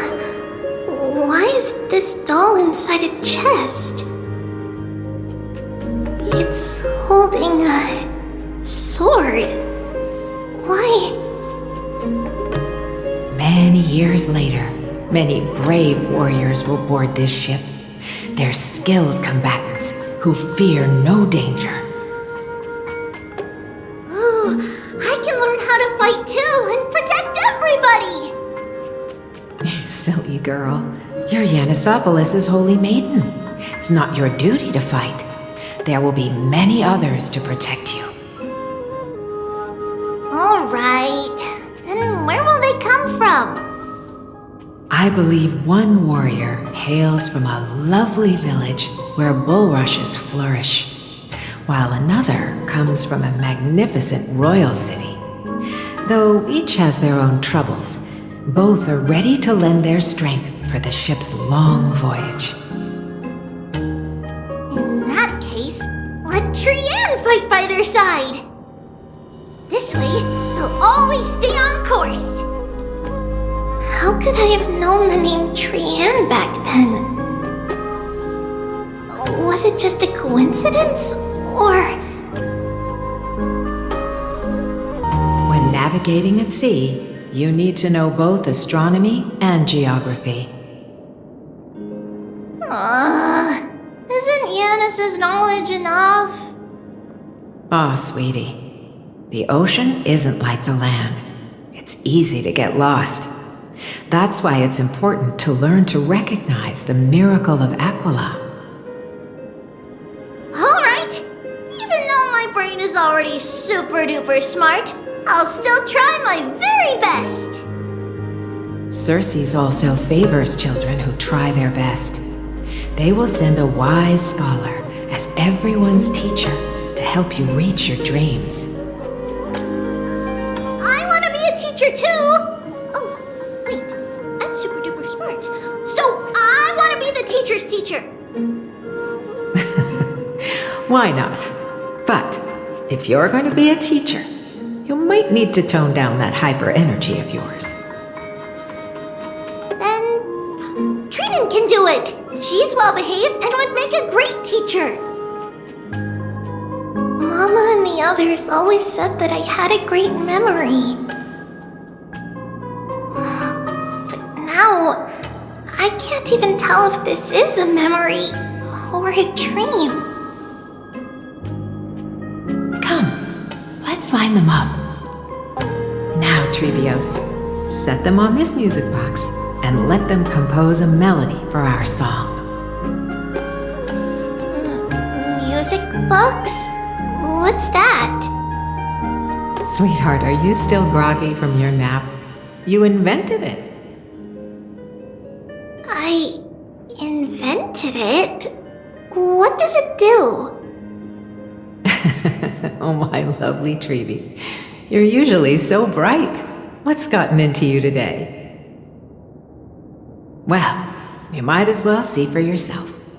Speaker 2: Why is this doll inside a chest? It's holding a sword. Why?
Speaker 12: Many years later, many brave warriors will board this ship. They're skilled combatants who fear no danger.
Speaker 2: Ooh, I can learn how to fight too and protect everybody!
Speaker 12: You silly girl. You're Yanisopoulos' holy maiden. It's not your duty to fight. There will be many others to protect you.
Speaker 2: Alright, then where will they come from?
Speaker 12: I believe one warrior hails from a lovely village where bulrushes flourish, while another comes from a magnificent royal city. Though each has their own troubles, both are ready to lend their strength for the ship's long voyage.
Speaker 2: In that case, let Trian fight by their side! This way, they'll always stay on course! How could I have known the name Trian back then? Was it just a coincidence, or...
Speaker 12: When navigating at sea, you need to know both astronomy and geography.
Speaker 2: Isn't Yanis's knowledge enough?
Speaker 12: Oh, sweetie. The ocean isn't like the land. It's easy to get lost. That's why it's important to learn to recognize the miracle of Aquila.
Speaker 2: Alright! Even though my brain is already super duper smart, I'll still try my very best!
Speaker 12: Circe also favors children who try their best. They will send a wise scholar as everyone's teacher to help you reach your dreams.
Speaker 2: I want to be a teacher too! Oh, wait, I'm super duper smart. So I want to be the teacher's teacher!
Speaker 12: Why not? But if you're going to be a teacher, you might need to tone down that hyper energy of yours.
Speaker 2: Then Trinan can do it! She's well behaved and would make a great teacher! Mama and the others always said that I had a great memory. But now, I can't even tell if this is a memory or a dream.
Speaker 12: Come, let's line them up. Now, Trebios, set them on this music box and let them compose a melody for our song.
Speaker 2: Music box? What's that?
Speaker 12: Sweetheart, are you still groggy from your nap? You invented it.
Speaker 2: I invented it? What does it do?
Speaker 12: Oh, my lovely Trebi. You're usually so bright. What's gotten into you today? Well, you might as well see for yourself.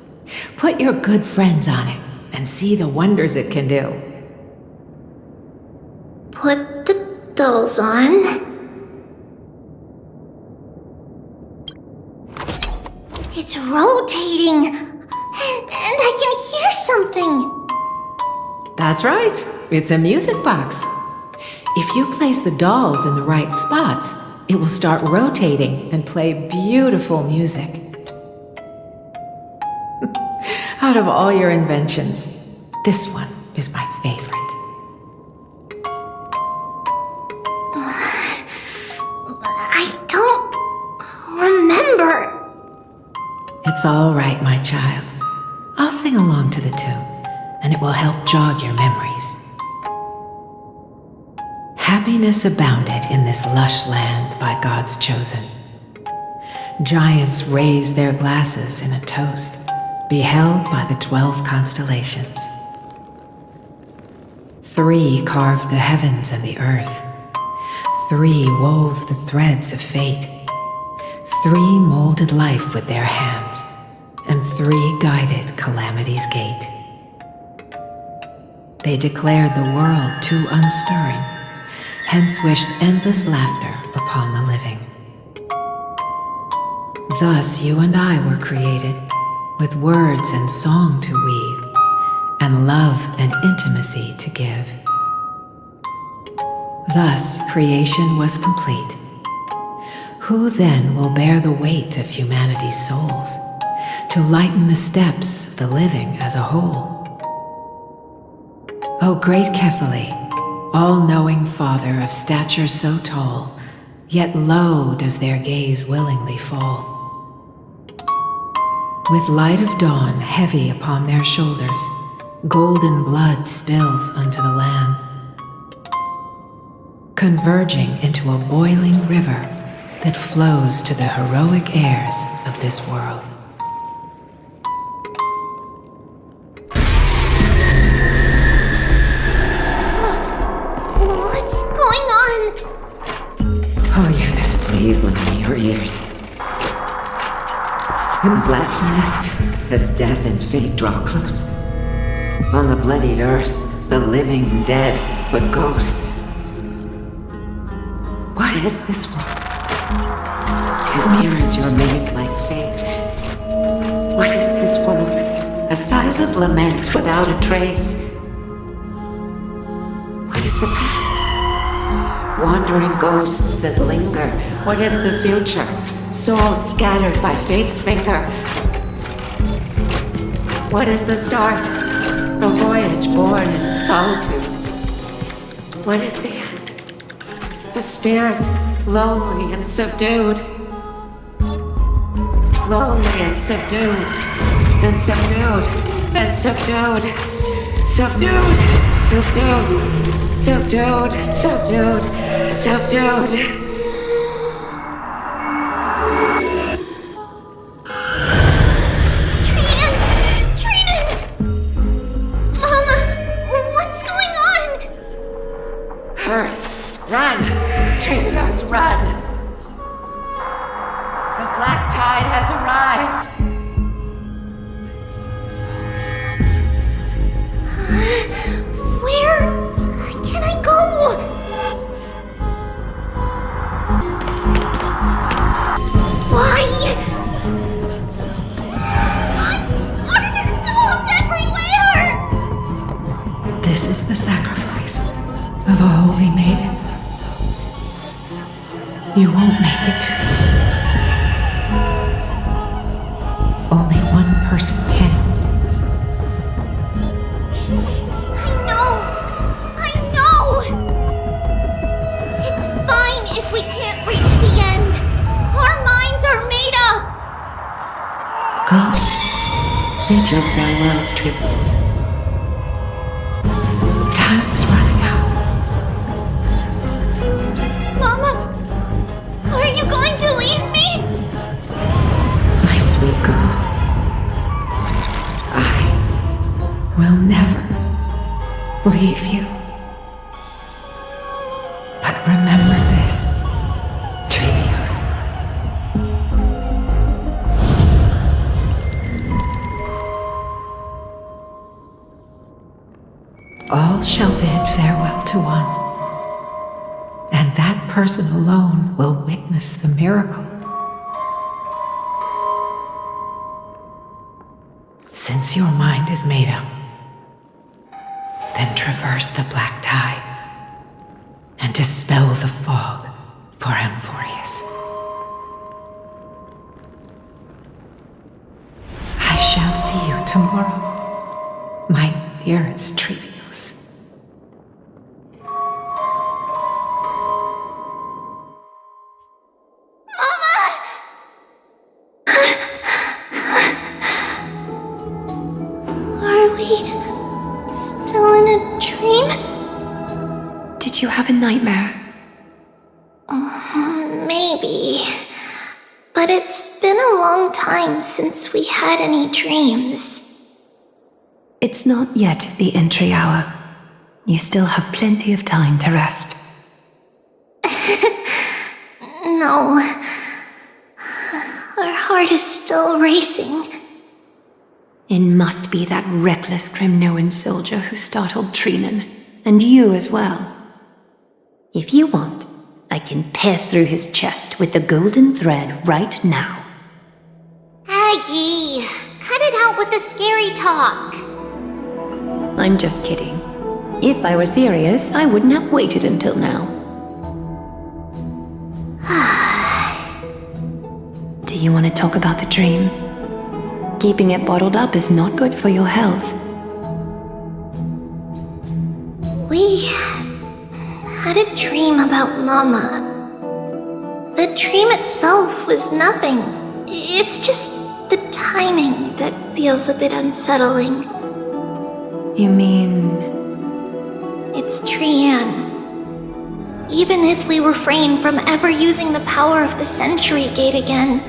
Speaker 12: Put your good friends on it and see the wonders it can do.
Speaker 2: Put the dolls on. It's rotating, and I can hear something.
Speaker 12: That's right. It's a music box. If you place the dolls in the right spots, it will start rotating and play beautiful music. Out of all your inventions, this one is my favorite.
Speaker 2: I don't remember.
Speaker 12: It's all right, my child. I'll sing along to the tune, and it will help jog your memories. Happiness abounded in this lush land by God's chosen. Giants raised their glasses in a toast, beheld by the 12 constellations. 3 carved the heavens and the earth. 3 wove the threads of fate. 3 molded life with their hands, and and 3 guided Calamity's gate. They declared the world too unstirring, hence wished endless laughter upon the living. Thus you and I were created, with words and song to weave, and love and intimacy to give. Thus creation was complete. Who then will bear the weight of humanity's souls, to lighten the steps of the living as a whole? O great Kephale, all-knowing Father of stature so tall, yet low does their gaze willingly fall. With light of dawn heavy upon their shoulders, golden blood spills unto the land, converging into a boiling river that flows to the heroic heirs of this world.
Speaker 2: What's going on?
Speaker 12: Oh, Eunice, please lend me your ears. In the black mist, as death and fate draw close, on the bloodied earth, the living dead, but ghosts. What is this world? It mirrors your maze-like fate. What is this world? A silent lament without a trace. What is the past? Wandering ghosts that linger. What is the future? Souls scattered by fate's finger. What is the start? A voyage born in solitude. What is the end? A spirit, lonely and subdued. Lonely and subdued. And subdued. And subdued. Subdued. Subdued. Subdued. Subdued. Subdued. Run! Traitors, run! The black tide has arrived!
Speaker 2: Where can I go? Why? Why are there dolls everywhere?
Speaker 12: This is the sacrifice of a holy maiden. You won't make it to the end. Only one person can.
Speaker 2: I know! It's fine if we can't reach the end. Our minds are made up.
Speaker 12: Go. Bid your farewells, tributes. Time is running out.
Speaker 2: Mama, are you going to leave me?
Speaker 12: My sweet girl, I will never leave you. But remember this, Trevios. All shall bid farewell to one, and that person alone will witness the miracle. Since your mind is made up, then traverse the black tide and dispel the fog for Amphoreus. I shall see you tomorrow, my dearest Trevios.
Speaker 2: Still in a dream?
Speaker 1: Did you have a nightmare?
Speaker 2: Maybe. But it's been a long time since we had any dreams.
Speaker 1: It's not yet the entry hour. You still have plenty of time to rest.
Speaker 2: No. Our heart is still racing.
Speaker 1: It must be that reckless Kremnoan soldier who startled Trinan, and you as well. If you want, I can pierce through his chest with the golden thread right now.
Speaker 2: Aggie, cut it out with the scary talk.
Speaker 1: I'm just kidding. If I were serious, I wouldn't have waited until now. Do you want to talk about the dream? Keeping it bottled up is not good for your health.
Speaker 2: We had a dream about Mama. The dream itself was nothing. It's just the timing that feels a bit unsettling.
Speaker 1: You mean...
Speaker 2: It's Trian. Even if we refrain from ever using the power of the Century Gate again,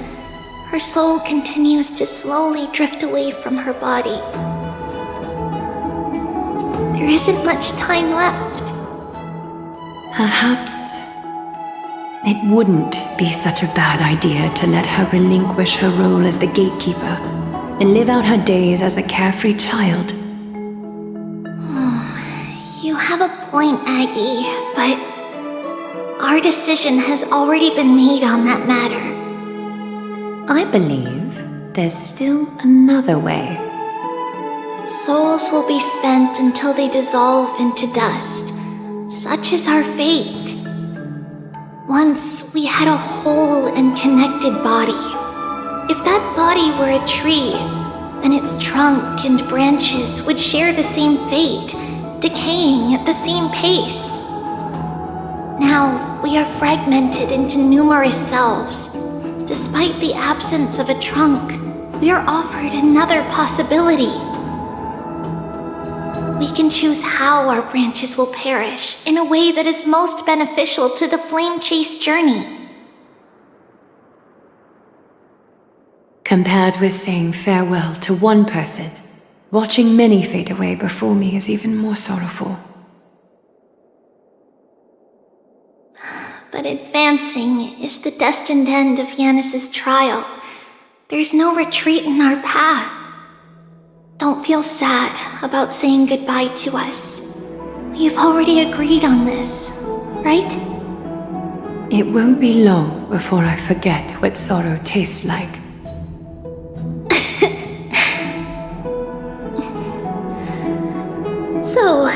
Speaker 2: her soul continues to slowly drift away from her body. There isn't much time left.
Speaker 1: Perhaps it wouldn't be such a bad idea to let her relinquish her role as the gatekeeper and live out her days as a carefree child.
Speaker 2: You have a point, Aggie, but our decision has already been made on that matter.
Speaker 1: I believe there's still another way.
Speaker 2: Souls will be spent until they dissolve into dust. Such is our fate. Once we had a whole and connected body. If that body were a tree, then its trunk and branches would share the same fate, decaying at the same pace. Now we are fragmented into numerous selves. Despite the absence of a trunk, we are offered another possibility. We can choose how our branches will perish in a way that is most beneficial to the flame chase journey.
Speaker 1: Compared with saying farewell to one person, watching many fade away before me is even more sorrowful.
Speaker 2: But advancing is the destined end of Yanis's trial. There's no retreat in our path. Don't feel sad about saying goodbye to us. We've already agreed on this, right?
Speaker 1: It won't be long before I forget what sorrow tastes like.
Speaker 2: So,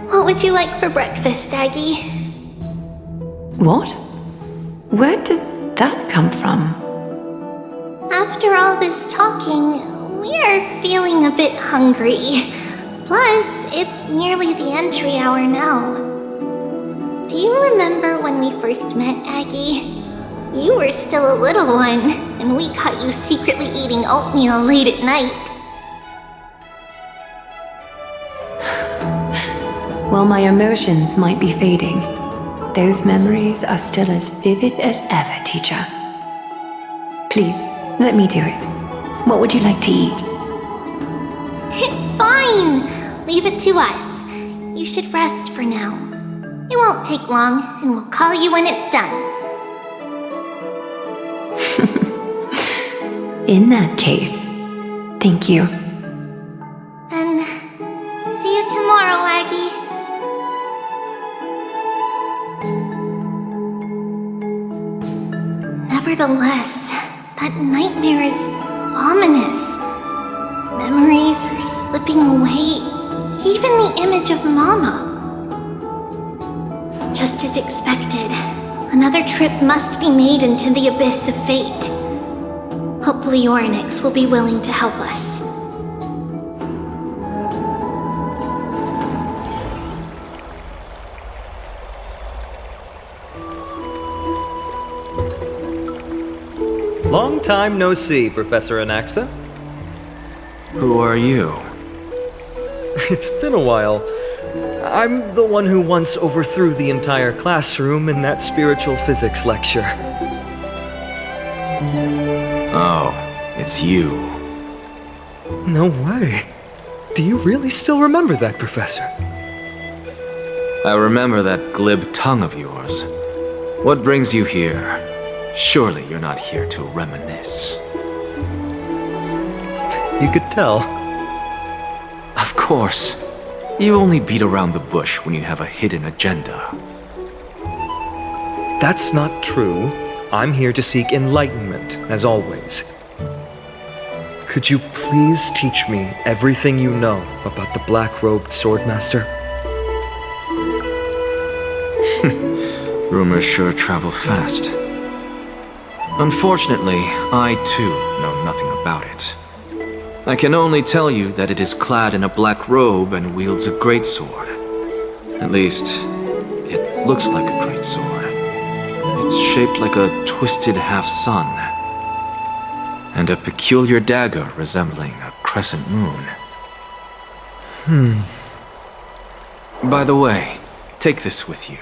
Speaker 2: what would you like for breakfast, Aggie?
Speaker 1: What? Where did that come from?
Speaker 2: After all this talking, we are feeling a bit hungry. Plus, it's nearly the entry hour now. Do you remember when we first met, Aggie? You were still a little one, and we caught you secretly eating oatmeal late at night.
Speaker 1: While my emotions might be fading, those memories are still as vivid as ever, teacher. Please, let me do it. What would you like to eat?
Speaker 2: It's fine! Leave it to us. You should rest for now. It won't take long, and we'll call you when it's done.
Speaker 1: In that case, thank you.
Speaker 2: Then, see you tomorrow, Aggie. Nevertheless, that nightmare is ominous. Memories are slipping away, even the image of Mama. Just as expected, another trip must be made into the abyss of fate. Hopefully Ornyx will be willing to help us.
Speaker 4: Long time no see, Professor Anaxa.
Speaker 8: Who are you?
Speaker 4: It's been a while. I'm the one who once overthrew the entire classroom in that spiritual physics lecture.
Speaker 8: Oh, it's you.
Speaker 4: No way. Do you really still remember that, Professor?
Speaker 8: I remember that glib tongue of yours. What brings you here? Surely you're not here to reminisce.
Speaker 4: You could tell.
Speaker 8: Of course. You only beat around the bush when you have a hidden agenda.
Speaker 4: That's not true. I'm here to seek enlightenment, as always. Could you please teach me everything you know about the black-robed swordmaster?
Speaker 8: Rumors sure travel fast. Unfortunately, I too know nothing about it. I can only tell you that it is clad in a black robe and wields a greatsword. At least, it looks like a greatsword. It's shaped like a twisted half-sun, and a peculiar dagger resembling a crescent moon. By the way, take this with you.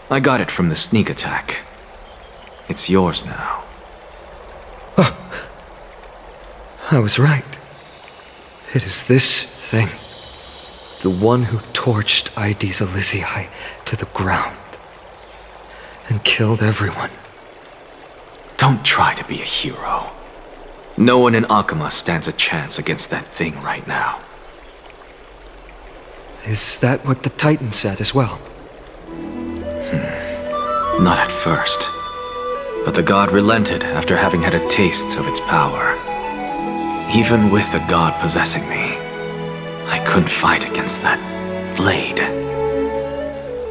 Speaker 8: I got it from the sneak attack. It's yours now.
Speaker 4: I was right. It is this thing. The one who torched Aedes Elysiae to the ground. And killed everyone.
Speaker 8: Don't try to be a hero. No one in Akama stands a chance against that thing right now.
Speaker 4: Is that what the Titan said as well?
Speaker 8: Not at first. But the god relented after having had a taste of its power. Even with the god possessing me, I couldn't fight against that blade.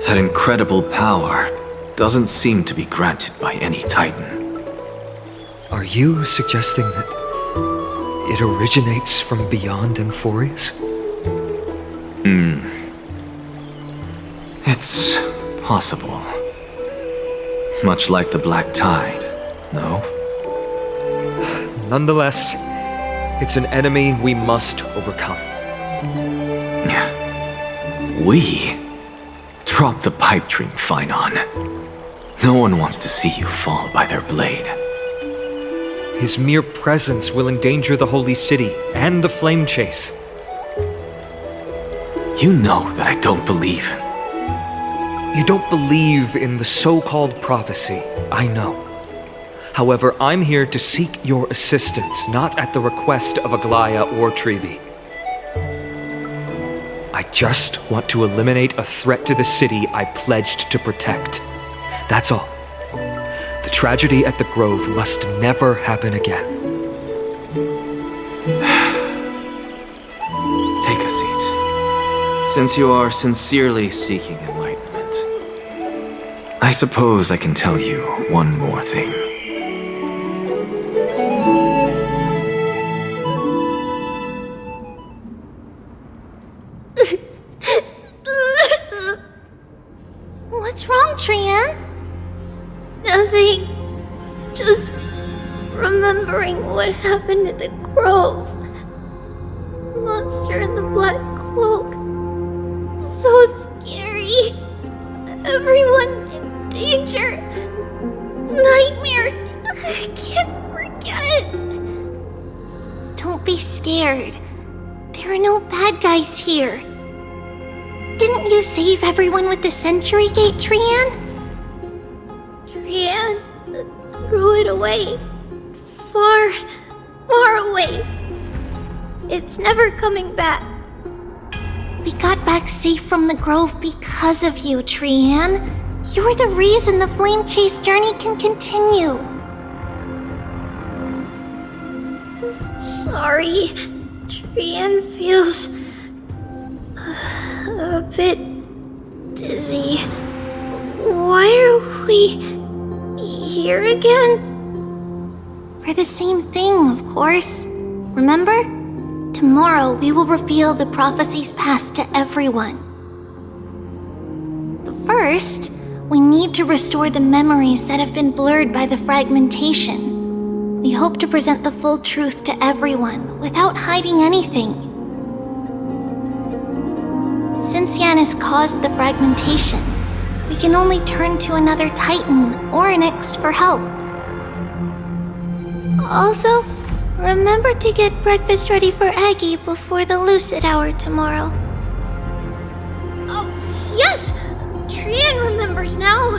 Speaker 8: That incredible power doesn't seem to be granted by any Titan.
Speaker 4: Are you suggesting that it originates from beyond Amphoreus?
Speaker 8: It's possible. Much like the Black Tide, no?
Speaker 4: Nonetheless, it's an enemy we must overcome.
Speaker 8: We? Drop the pipe dream, Phynon. No one wants to see you fall by their blade.
Speaker 4: His mere presence will endanger the Holy City and the Flame Chase.
Speaker 8: You know that I don't believe.
Speaker 4: You don't believe in the so-called prophecy, I know. However, I'm here to seek your assistance, not at the request of Aglaya or Tribi. I just want to eliminate a threat to the city I pledged to protect. That's all. The tragedy at the Grove must never happen again.
Speaker 8: Take a seat. Since you are sincerely seeking enlightenment, I suppose I can tell you one more thing.
Speaker 2: What's wrong, Trian? Nothing. Just remembering what happened at the Grove. Monster in the black cloak. So scary. Everyone in danger. Nightmare. I can't forget. Don't be scared. There are no bad guys here. Didn't you save everyone with the Century Gate, Trian? Trian threw it away. Far, far away. It's never coming back. We got back safe from the Grove because of you, Trian. You're the reason the Flame Chase journey can continue. Sorry. Trian feels a bit dizzy. Why are we here again? For the same thing, of course. Remember? Tomorrow we will reveal the prophecies past to everyone. But first, we need to restore the memories that have been blurred by the fragmentation. We hope to present the full truth to everyone without hiding anything. Since Yanis caused the fragmentation, we can only turn to another Titan or an X for help. Also, remember to get breakfast ready for Aggie before the Lucid Hour tomorrow. Oh, yes! Trian remembers now!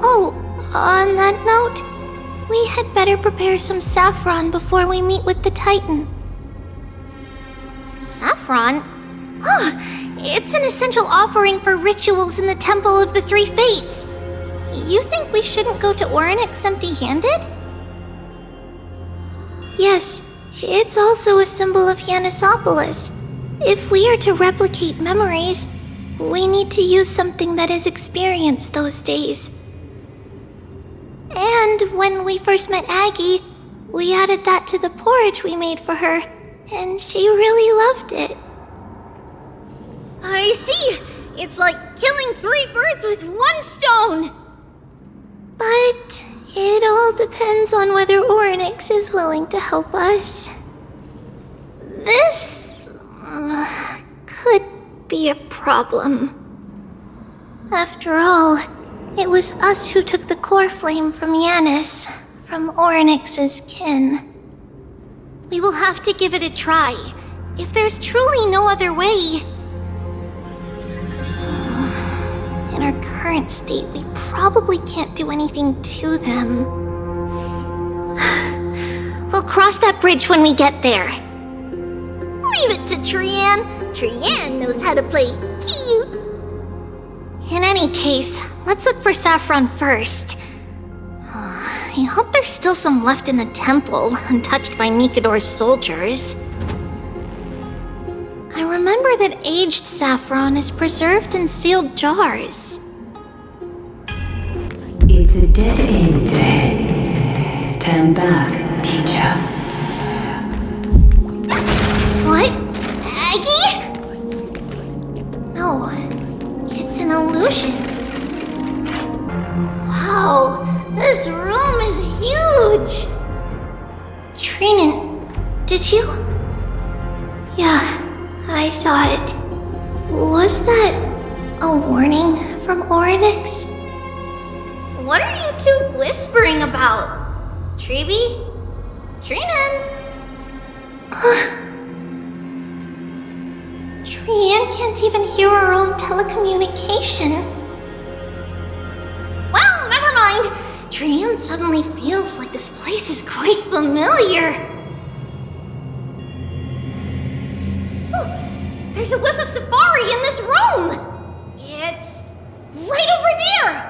Speaker 2: Oh, on that note, we had better prepare some saffron before we meet with the Titan. Saffron? Oh, it's an essential offering for rituals in the Temple of the Three Fates. You think we shouldn't go to Orynyx empty-handed? Yes, it's also a symbol of Yanisopolis. If we are to replicate memories, we need to use something that has experienced those days. And when we first met Aggie, we added that to the porridge we made for her, and she really loved it.
Speaker 13: I see! It's like killing 3 birds with 1 stone!
Speaker 2: But it all depends on whether Orynyx is willing to help us. This could be a problem. After all, it was us who took the core flame from Yanis, from Orynyx's kin.
Speaker 13: We will have to give it a try. If there's truly no other way.
Speaker 2: In our current state, we probably can't do anything to them.
Speaker 13: We'll cross that bridge when we get there. Leave it to Trian. Trian knows how to play cute. In any case, let's look for saffron first. I hope there's still some left in the temple, untouched by Mikador's soldiers.
Speaker 2: I remember that aged saffron is preserved in sealed jars.
Speaker 1: It's a dead end ahead. Turn back, teacher.
Speaker 2: What? Aggie? No, it's an illusion. Wow, this room is huge! Trinan, did you? Yeah, I saw it. Was that a warning from Orynyx?
Speaker 13: What are you two whispering about? Treeby? Trinan?
Speaker 2: Trian can't even hear our own telecommunication.
Speaker 13: Well, never mind. Trian suddenly feels like this place is quite familiar. Oh, there's a whiff of safari in this room. It's right over there.